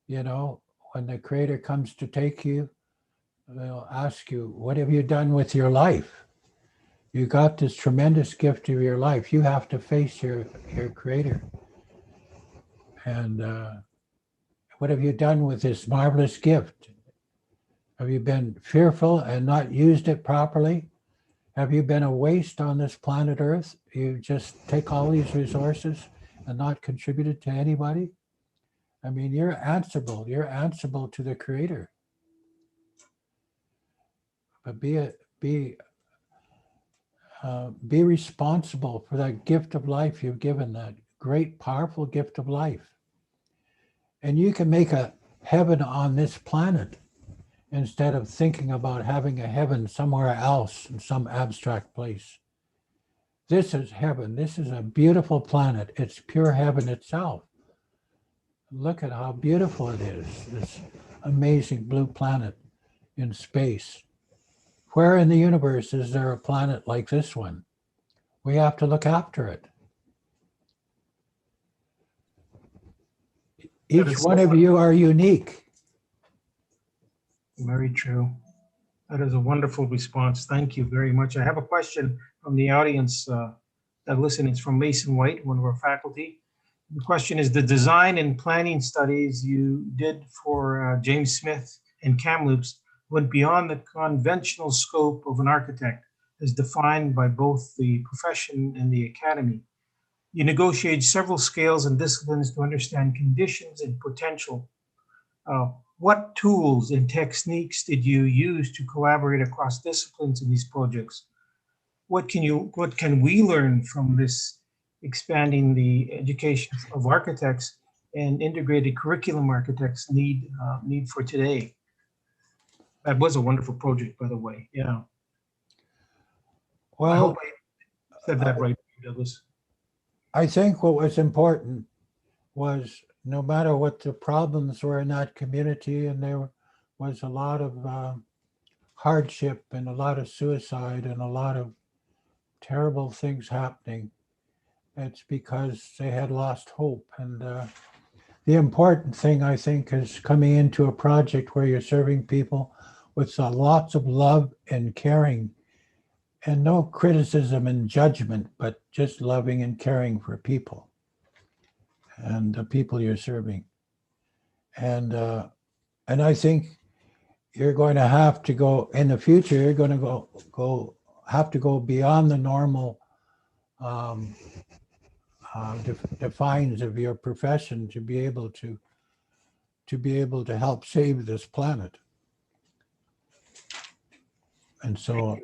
S2: you know, when the Creator comes to take you, they'll ask you, what have you done with your life? You got this tremendous gift of your life. You have to face your Creator. And what have you done with this marvelous gift? Have you been fearful and not used it properly? Have you been a waste on this planet Earth? You just take all these resources and not contributed to anybody? I mean, you're answerable. You're answerable to the Creator. But be responsible for that gift of life you've given, that great, powerful gift of life. And you can make a heaven on this planet instead of thinking about having a heaven somewhere else in some abstract place. This is heaven. This is a beautiful planet. It's pure heaven itself. Look at how beautiful it is, this amazing blue planet in space. Where in the universe is there a planet like this one? We have to look after it. Each one of you are unique.
S1: Very true. That is a wonderful response. Thank you very much. I have a question from the audience that listened. It's from Mason White, one of our faculty. The question is, the design and planning studies you did for James Smith and Kamloops went beyond the conventional scope of an architect as defined by both the profession and the academy. You negotiated several scales and disciplines to understand conditions and potential. What tools and techniques did you use to collaborate across disciplines in these projects? What can we learn from this expanding the education of architects and integrated curriculum architects need for today? That was a wonderful project, by the way. Yeah.
S2: Well,
S1: I hope I said that right, Douglas.
S2: I think what was important was no matter what the problems were in that community, and there was a lot of hardship and a lot of suicide and a lot of terrible things happening, it's because they had lost hope. And the important thing, I think, is coming into a project where you're serving people with lots of love and caring and no criticism and judgment, but just loving and caring for people and the people you're serving. And I think you're going to have to go in the future. You're going to have to go beyond the normal defines of your profession to be able to help save this planet. And so,
S1: I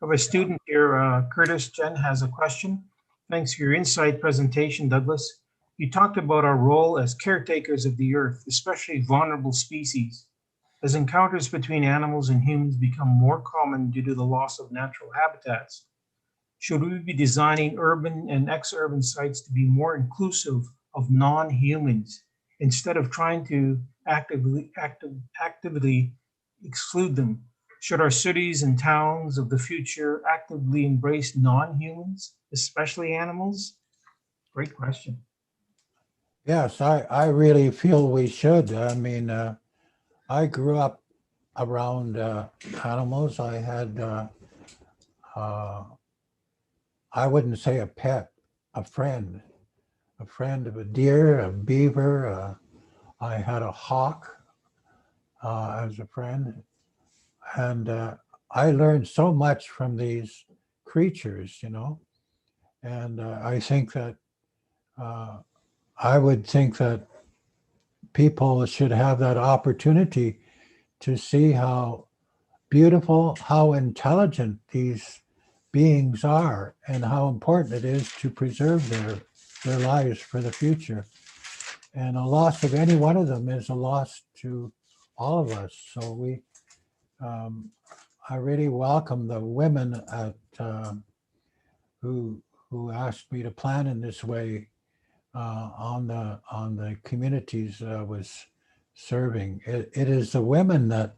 S1: have a student here, Curtis Jen, has a question. Thanks for your insight presentation, Douglas. You talked about our role as caretakers of the earth, especially vulnerable species. As encounters between animals and humans become more common due to the loss of natural habitats, should we be designing urban and ex-urban sites to be more inclusive of non-humans instead of trying to actively exclude them? Should our cities and towns of the future actively embrace non-humans, especially animals? Great question.
S2: yes, I really feel we should. I mean, I grew up around animals. I had, I wouldn't say a pet, a friend of a deer, a beaver. I had a hawk as a friend. And I learned so much from these creatures, you know. And I think that I would think that people should have that opportunity to see how beautiful, how intelligent these beings are, and how important it is to preserve their lives for the future. And a loss of any one of them is a loss to all of us. So I really welcome the women at who asked me to plan in this way on the communities that I was serving. It is the women that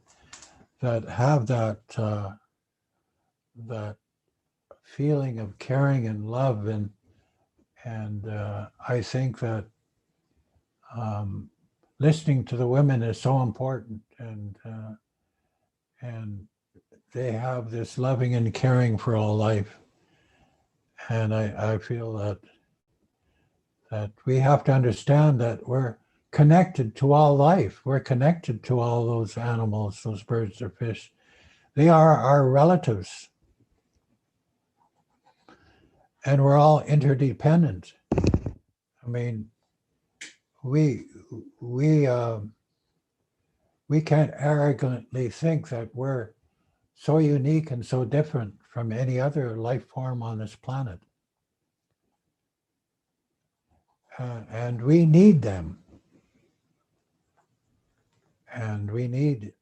S2: have that that feeling of caring and love, and I think that listening to the women is so important, and they have this loving and caring for all life, and I feel that we have to understand that we're connected to all life. We're connected to all those animals, those birds or fish. They are our relatives. And we're all interdependent. I mean, we can't arrogantly think that we're so unique and so different from any other life form on this planet. And we need them. And we need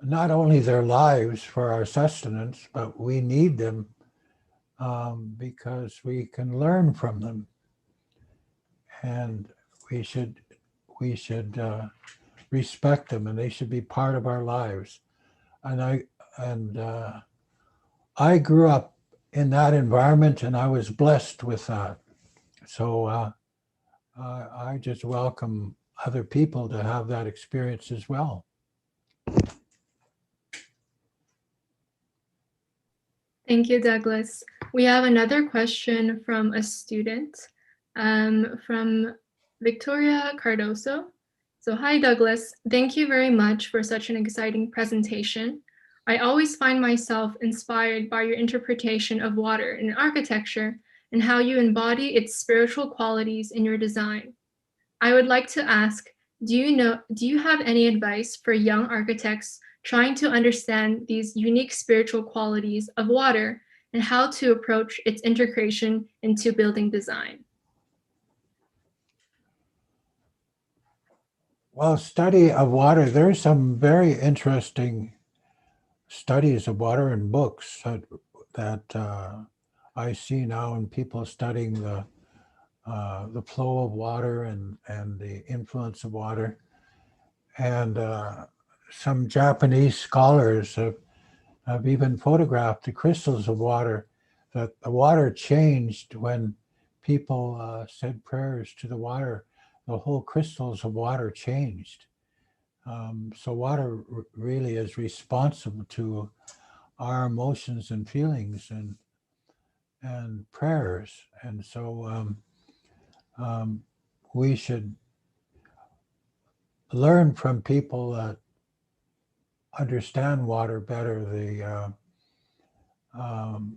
S2: not only their lives for our sustenance, but we need them because we can learn from them. And we should respect them, and they should be part of our lives. And I grew up in that environment, and I was blessed with that. So I just welcome other people to have that experience as well.
S6: Thank you, Douglas. We have another question from a student, from Victoria Cardoso. So, hi, Douglas. Thank you very much for such an exciting presentation. I always find myself inspired by your interpretation of water in architecture and how you embody its spiritual qualities in your design. I would like to ask, do you have any advice for young architects trying to understand these unique spiritual qualities of water and how to approach its integration into building design?
S2: Well, study of water, there's some very interesting studies of water in books that I see now in people studying the flow of water and the influence of water. And some Japanese scholars have even photographed the crystals of water, that the water changed when people said prayers to the water. The whole crystals of water changed. So water really is responsible to our emotions and feelings and prayers. And so we should learn from people that understand water better.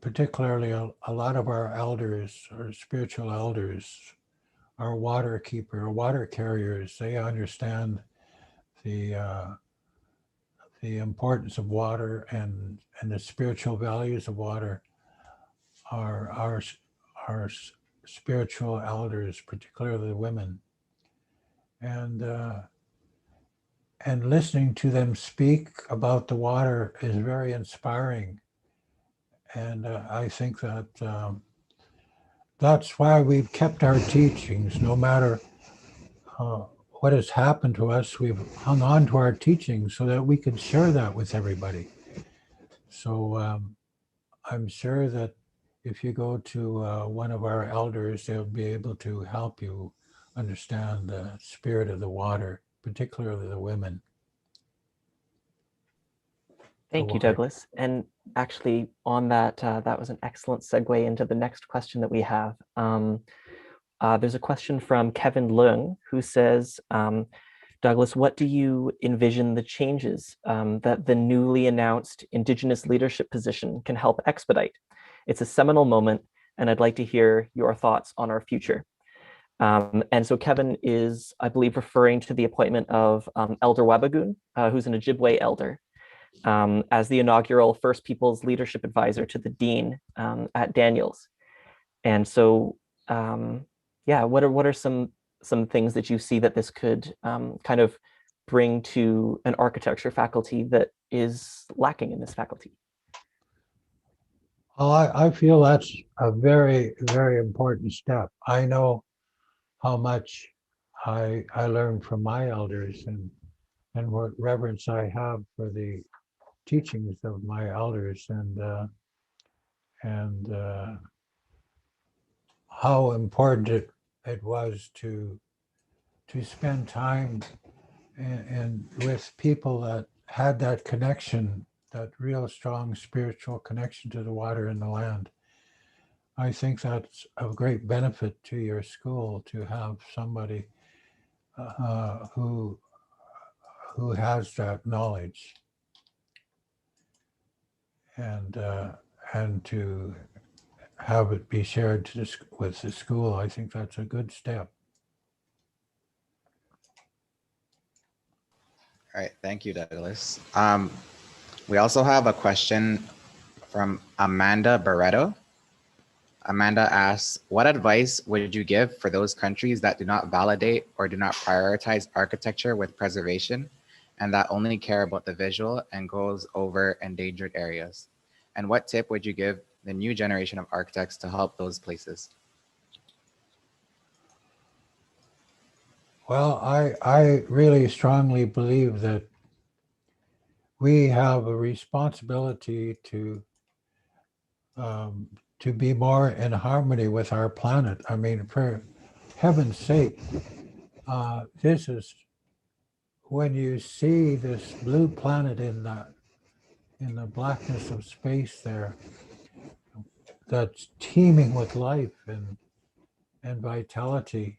S2: Particularly a lot of our elders, our spiritual elders, our water keeper, our water carriers, they understand the importance of water and the spiritual values of water. Our spiritual elders, particularly the women, and listening to them speak about the water is very inspiring. And I think that that's why we've kept our teachings, no matter what has happened to us. We've hung on to our teachings so that we could share that with everybody. So I'm sure that if you go to one of our elders, they'll be able to help you understand the spirit of the water, particularly the women.
S3: Thank you, Douglas. And actually on that, that was an excellent segue into the next question that we have. There's a question from Kevin Leung who says, Douglas, what do you envision the changes that the newly announced Indigenous leadership position can help expedite? It's a seminal moment, and I'd like to hear your thoughts on our future. And so Kevin is, I believe, referring to the appointment of Elder Wabagoon, who's an Ojibwe elder, as the inaugural First Peoples Leadership Advisor to the Dean at Daniels. And so, yeah, what are some things that you see that this could kind of bring to an architecture faculty that is lacking in this faculty?
S2: Well, I feel that's a very, very important step. I know how much I learned from my elders, and what reverence I have for the teachings of my elders, and how important it was to spend time and with people that had that connection, that real strong spiritual connection to the water and the land. I think that's of great benefit to your school, to have somebody who has that knowledge, and to have it be shared to with the school. I think that's a good step.
S4: All right, thank you, Douglas. We also have a question from Amanda Barreto. Amanda asks, what advice would you give for those countries that do not validate or do not prioritize architecture with preservation, and that only care about the visual and goes over endangered areas? And what tip would you give the new generation of architects to help those places?
S2: Well, I really strongly believe that we have a responsibility to be more in harmony with our planet. I mean, for heaven's sake, this is, when you see this blue planet in the blackness of space there, that's teeming with life and vitality.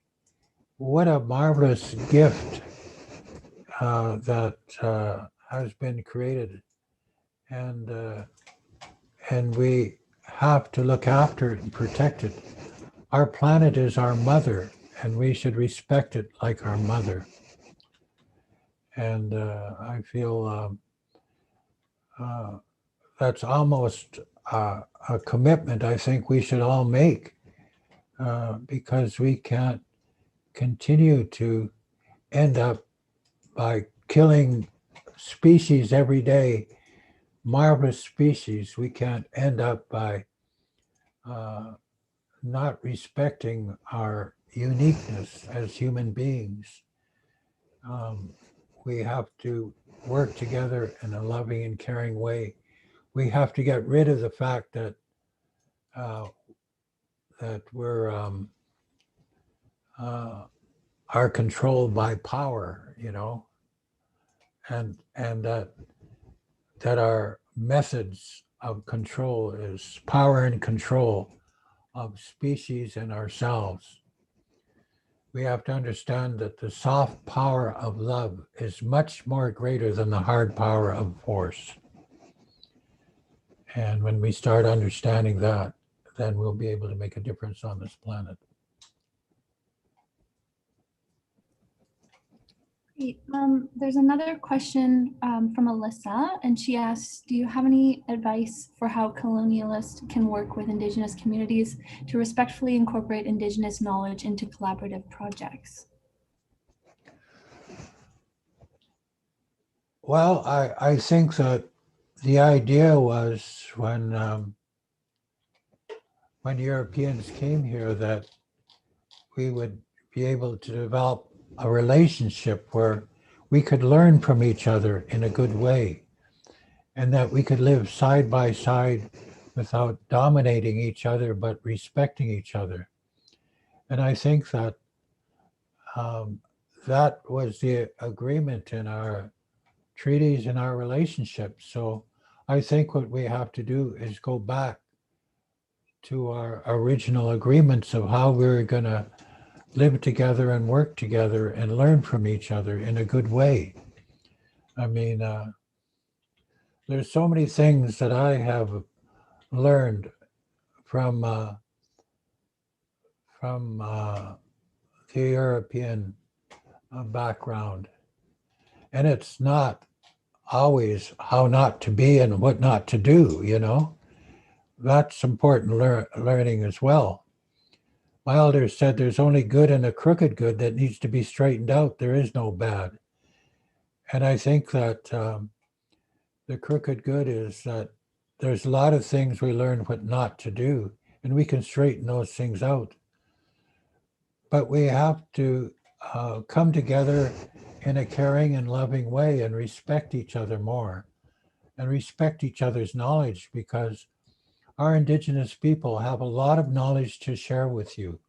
S2: What a marvelous gift that has been created, and we have to look after it and protect it. Our planet is our mother, and we should respect it like our mother. And I feel that's almost a commitment I think we should all make, because we can't continue to end up by killing species every day, marvelous species. We can't end up by not respecting our uniqueness as human beings. We have to work together in a loving and caring way. We have to get rid of the fact that we're are controlled by power, and that our methods of control is power and control of species and ourselves. We have to understand that the soft power of love is much more greater than the hard power of force. And when we start understanding that, then we'll be able to make a difference on this planet.
S5: Great. There's another question from Alyssa, and she asks, do you have any advice for how colonialists can work with Indigenous communities to respectfully incorporate Indigenous knowledge into collaborative projects?
S2: Well, I think that the idea was when Europeans came here, that we would be able to develop a relationship where we could learn from each other in a good way, and that we could live side by side without dominating each other, but respecting each other. And I think that that was the agreement in our treaties and our relationships. So I think what we have to do is go back to our original agreements of how we're going to live together and work together and learn from each other in a good way. I mean, there's so many things that I have learned from the European background, and it's not always how not to be and what not to do. That's important learning as well. My elders said there's only good and a crooked good that needs to be straightened out. There is no bad. And I think that the crooked good is that there's a lot of things we learn what not to do, and we can straighten those things out. But we have to come together in a caring and loving way and respect each other more and respect each other's knowledge, because our Indigenous people have a lot of knowledge to share with you.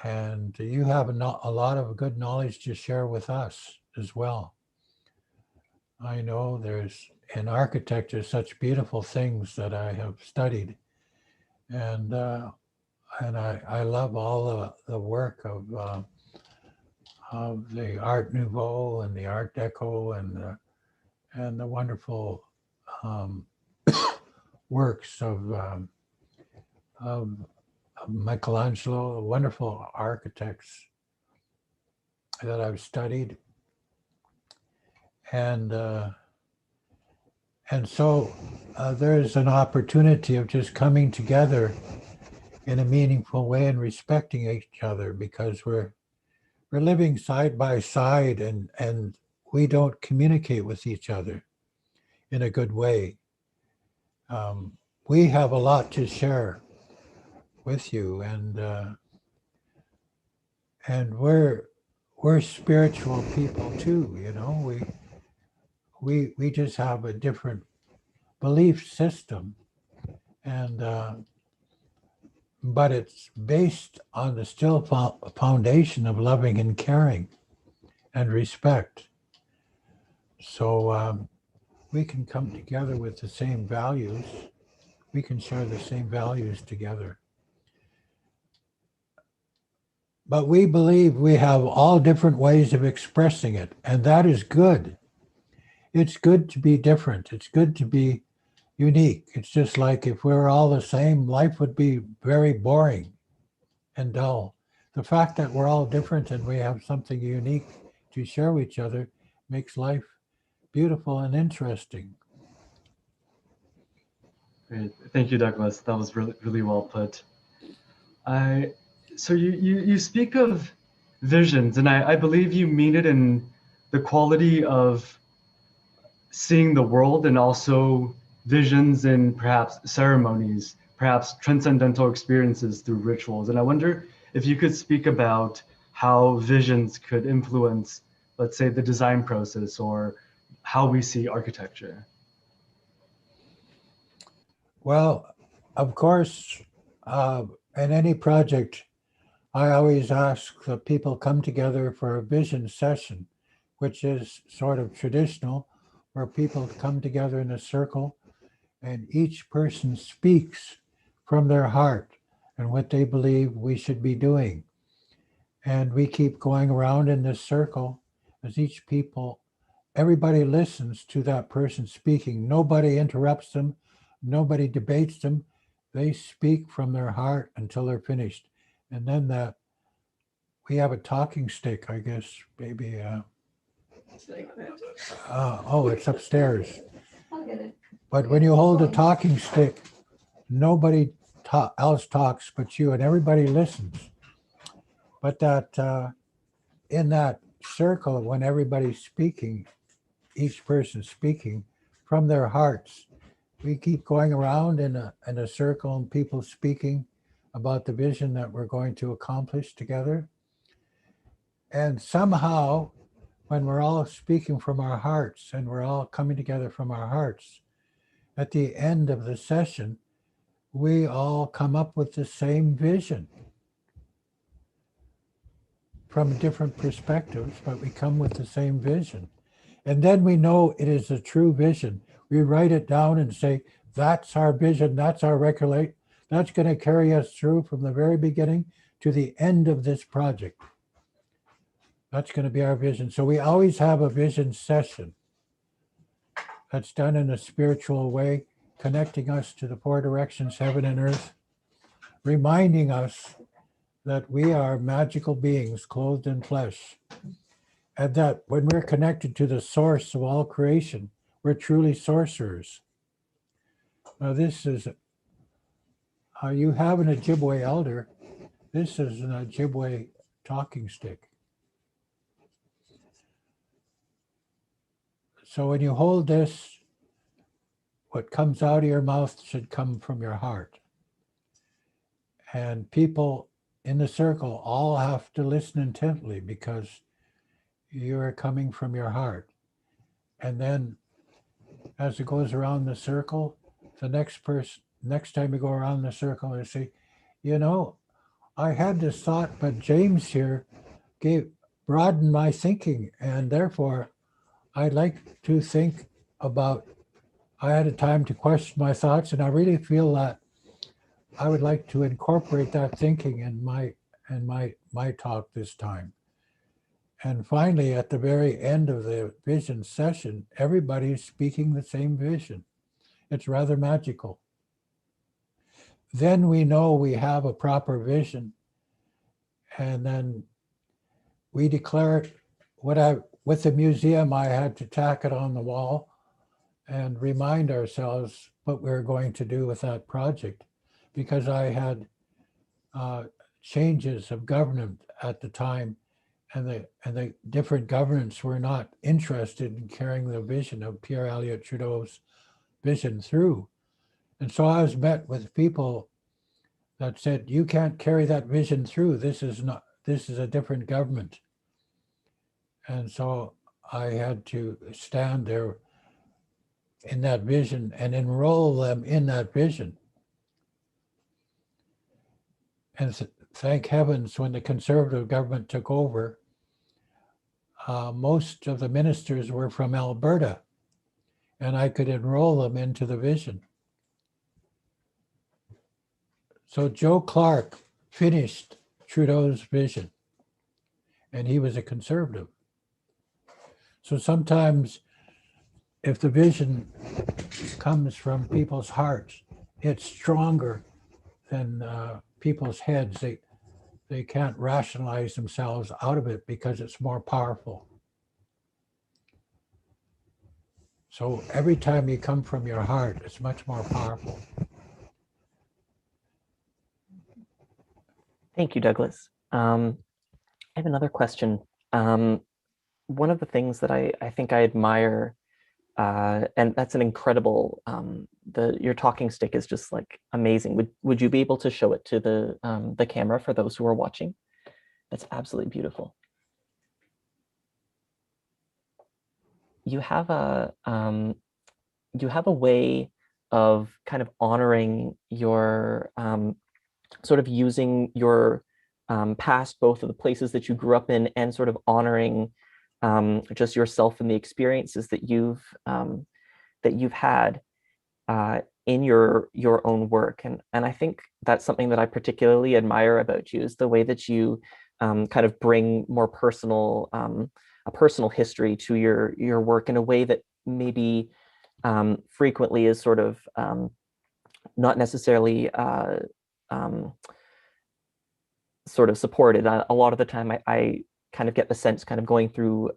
S2: And you have a lot of good knowledge to share with us as well. I know there's in architecture such beautiful things that I have studied, and I love all the work of the Art Nouveau and the Art Deco and the wonderful works of Michelangelo, wonderful architects that I've studied. And so there's an opportunity of just coming together in a meaningful way and respecting each other, because we're living side by side, and we don't communicate with each other in a good way. We have a lot to share with you, and we're spiritual people too. You know, we just have a different belief system, and but it's based on the still foundation of loving and caring and respect. So we can come together with the same values. We can share the same values together. But we believe we have all different ways of expressing it, and that is good. It's good to be different. It's good to be unique. It's just like if we were all the same, life would be very boring and dull. The fact that we're all different and we have something unique to share with each other makes life beautiful and interesting.
S7: Great. Thank you, Douglas. That was really, really well put. So you speak of visions, and I believe you mean it in the quality of seeing the world, and also visions in perhaps ceremonies, perhaps transcendental experiences through rituals. And I wonder if you could speak about how visions could influence, let's say, the design process or how we see architecture.
S2: Well, of course, in any project, I always ask that people come together for a vision session, which is sort of traditional, where people come together in a circle and each person speaks from their heart and what they believe we should be doing. And we keep going around in this circle as everybody listens to that person speaking. Nobody interrupts them. Nobody debates them. They speak from their heart until they're finished. And then we have a talking stick, I guess, maybe. Oh, it's upstairs.
S5: I'll get it.
S2: But when you hold a talking stick, nobody else talks but you, and everybody listens. But in that circle, when everybody's speaking, each person speaking from their hearts, we keep going around in a circle, and people speaking about the vision that we're going to accomplish together. And somehow, when we're all speaking from our hearts and we're all coming together from our hearts, at the end of the session, we all come up with the same vision from different perspectives, but we come with the same vision. And then we know it is a true vision. We write it down and say, that's our vision, that's our recollection, that's going to carry us through from the very beginning to the end of this project. That's going to be our vision. So we always have a vision session that's done in a spiritual way, connecting us to the four directions, heaven and earth, reminding us that we are magical beings clothed in flesh, and that when we're connected to the source of all creation, we're truly sorcerers. Now this is, you have an Ojibwe elder. This is an Ojibwe talking stick. So when you hold this, what comes out of your mouth should come from your heart. And people in the circle all have to listen intently because you are coming from your heart. And then as it goes around the circle, the next time you go around the circle, you say, you know, I had this thought, but James here broadened my thinking, and therefore I'd like to think about, I had a time to question my thoughts, and I really feel that I would like to incorporate that thinking in my talk this time. And finally, at the very end of the vision session, everybody's speaking the same vision. It's rather magical. Then we know we have a proper vision, and then we declare it. With the museum, I had to tack it on the wall and remind ourselves what we were going to do with that project, because I had changes of government at the time, and the different governments were not interested in carrying the vision of Pierre Elliott Trudeau's vision through. And so I was met with people that said, you can't carry that vision through. This is a different government. And so I had to stand there in that vision and enroll them in that vision. And thank heavens, when the Conservative government took over, most of the ministers were from Alberta, and I could enroll them into the vision. So Joe Clark finished Trudeau's vision, and he was a Conservative. So sometimes if the vision comes from people's hearts, it's stronger than people's heads. They can't rationalize themselves out of it because it's more powerful. So every time you come from your heart, it's much more powerful.
S3: Thank you, Douglas. I have another question. One of the things that I think I admire, and that's an incredible, your talking stick is just like amazing. Would you be able to show it to the camera for those who are watching? That's absolutely beautiful. You have a way of kind of honoring your sort of using your past, both of the places that you grew up in, and sort of honoring just yourself and the experiences that you've had in your own work. And I think that's something that I particularly admire about you, is the way that you kind of bring more personal a personal history to your work in a way that maybe frequently is sort of not necessarily sort of supported. A lot of the time I kind of get the sense, kind of going through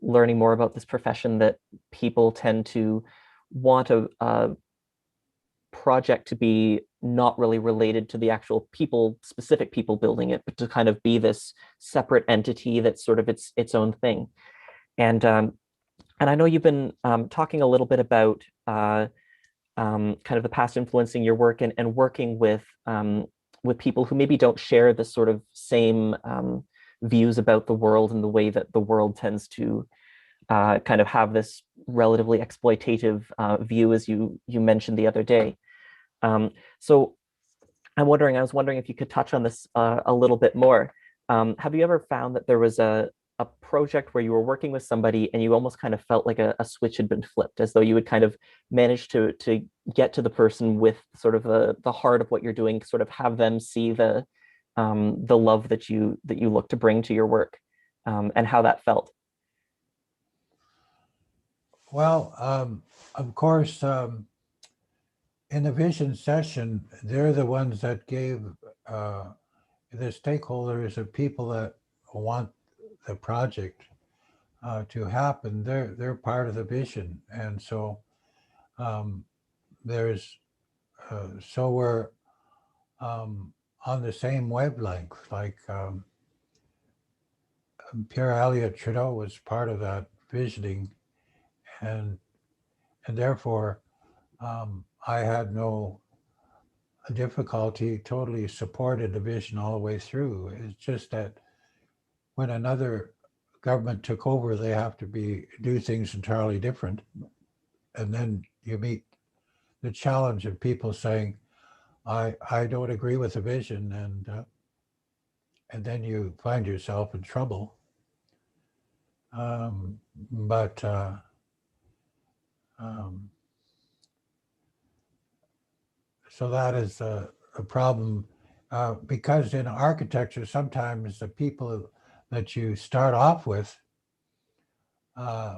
S3: learning more about this profession, that people tend to want a project to be not really related to the actual specific people building it, but to kind of be this separate entity that's sort of its own thing. And I know you've been talking a little bit about kind of the past influencing your work, and working with people who maybe don't share the sort of same views about the world, and the way that the world tends to kind of have this relatively exploitative view, as you mentioned the other day. So I was wondering if you could touch on this a little bit more. Have you ever found that there was a project where you were working with somebody and you almost kind of felt like a switch had been flipped, as though you would kind of manage to get to the person with sort of the heart of what you're doing, sort of have them see the love that you look to bring to your work, and how that felt?
S2: Well, of course, in the vision session, they're the ones that gave the stakeholders, the people that want the project to happen. They're part of the vision, and so so we're on the same wavelength. Like Pierre Elliott Trudeau was part of that visioning, and therefore I had no difficulty totally supported the vision all the way through. It's just that when another government took over, they have to do things entirely different. And then you meet the challenge of people saying, I don't agree with the vision, and then you find yourself in trouble. But so that is a problem, because in architecture, sometimes the people that you start off with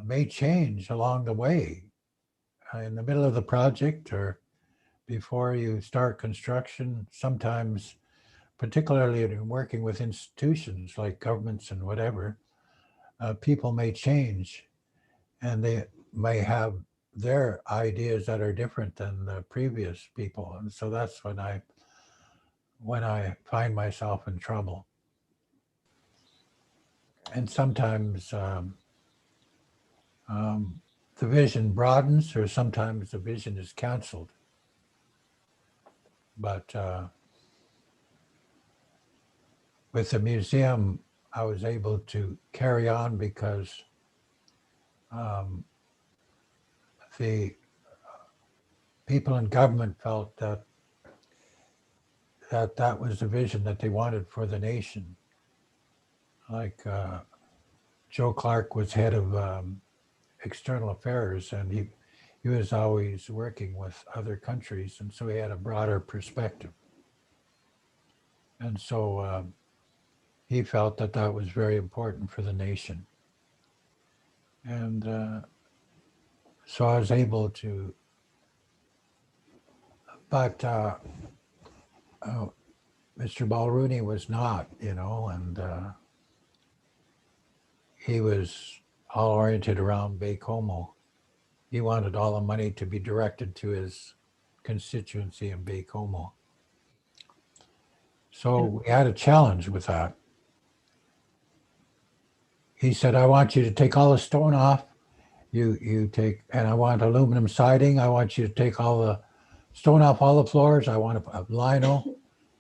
S2: may change along the way, in the middle of the project or before you start construction. Sometimes, particularly in working with institutions like governments and whatever, people may change, and they may have their ideas that are different than the previous people. And so that's when I find myself in trouble. And sometimes the vision broadens, or sometimes the vision is canceled. But with the museum, I was able to carry on because the people in government felt that was the vision that they wanted for the nation. Like Joe Clark was head of external affairs, and he was always working with other countries, and so he had a broader perspective. And so he felt that was very important for the nation. And so I was able to, but Mr. Mulrooney was not, and he was all oriented around Baie-Comeau. He wanted all the money to be directed to his constituency in Baie-Comeau. So we had a challenge with that. He said, I want you to take all the stone off. You take, and I want aluminum siding. I want you to take all the stone off all the floors. I want a lino,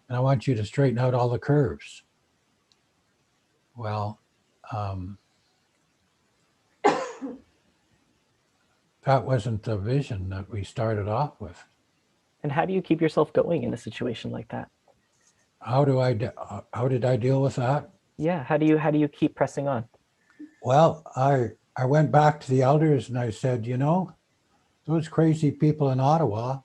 S2: and I want you to straighten out all the curves. Well, that wasn't the vision that we started off with.
S3: And how do you keep yourself going in a situation like that?
S2: How did I deal with that?
S3: Yeah, how do you keep pressing on?
S2: Well, I went back to the elders and I said, those crazy people in Ottawa,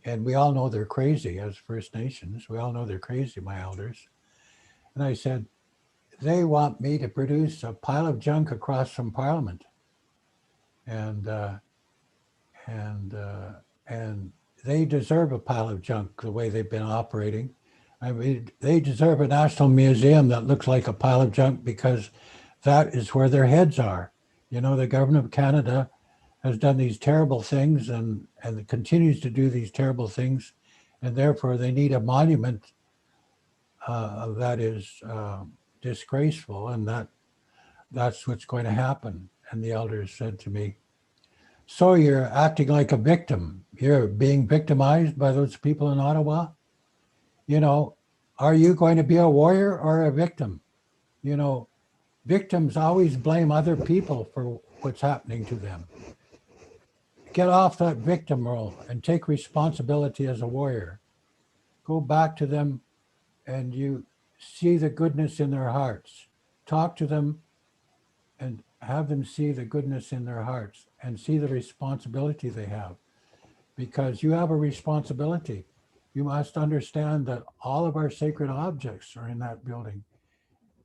S2: and we all know they're crazy as First Nations. We all know they're crazy, my elders. And I said, they want me to produce a pile of junk across from Parliament. And they deserve a pile of junk the way they've been operating. I mean, they deserve a national museum that looks like a pile of junk, because that is where their heads are. The government of Canada has done these terrible things and continues to do these terrible things. And therefore they need a monument that is disgraceful. And that's what's going to happen. And the elders said to me, so you're acting like a victim. You're being victimized by those people in Ottawa. Are you going to be a warrior or a victim? Victims always blame other people for what's happening to them. Get off that victim role and take responsibility as a warrior. Go back to them and you see the goodness in their hearts. Talk to them and have them see the goodness in their hearts and see the responsibility they have. Because you have a responsibility. You must understand that all of our sacred objects are in that building.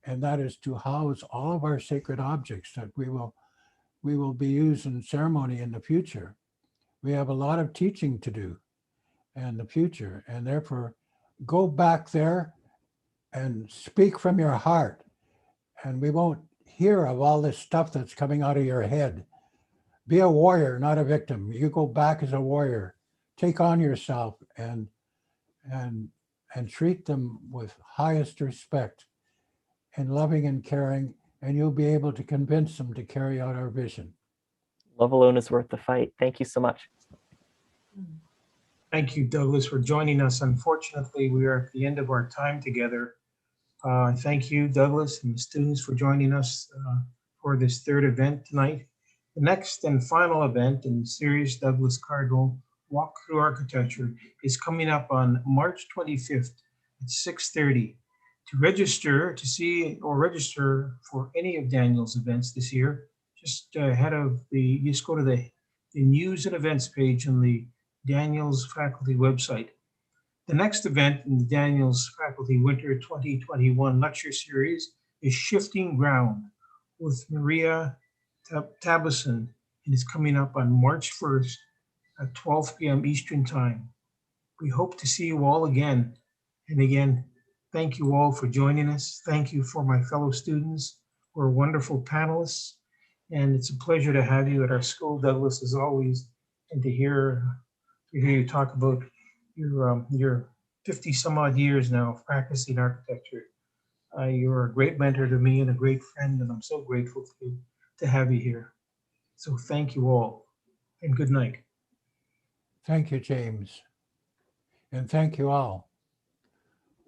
S2: And that is to house all of our sacred objects that we will be used in ceremony in the future. We have a lot of teaching to do in the future, and therefore go back there and speak from your heart, and we won't hear of all this stuff that's coming out of your head. Be a warrior, not a victim. You go back as a warrior. Take on yourself and treat them with highest respect and loving and caring, and you'll be able to convince them to carry out our vision.
S3: Love alone is worth the fight. Thank you so much.
S1: Thank you, Douglas, for joining us. Unfortunately, we are at the end of our time together. Thank you, Douglas, and the students for joining us for this third event tonight. The next and final event in the series, Douglas Cardinal Walk Through Architecture, is coming up on March 25th at 6:30. To register register for any of Daniel's events this year, just just go to the news and events page on the Daniel's faculty website. The next event in the Daniel's Faculty Winter 2021 lecture series is Shifting Ground with Maria Tabison, and is coming up on March 1st at 12 p.m. Eastern Time. We hope to see you all again. And again, thank you all for joining us. Thank you for my fellow students who are wonderful panelists. And it's a pleasure to have you at our school, Douglas, as always, and to hear you talk about your 50 some odd years now of practicing architecture. You're a great mentor to me and a great friend, and I'm so grateful to have you here. So thank you all, and good night.
S2: Thank you, James. And thank you all.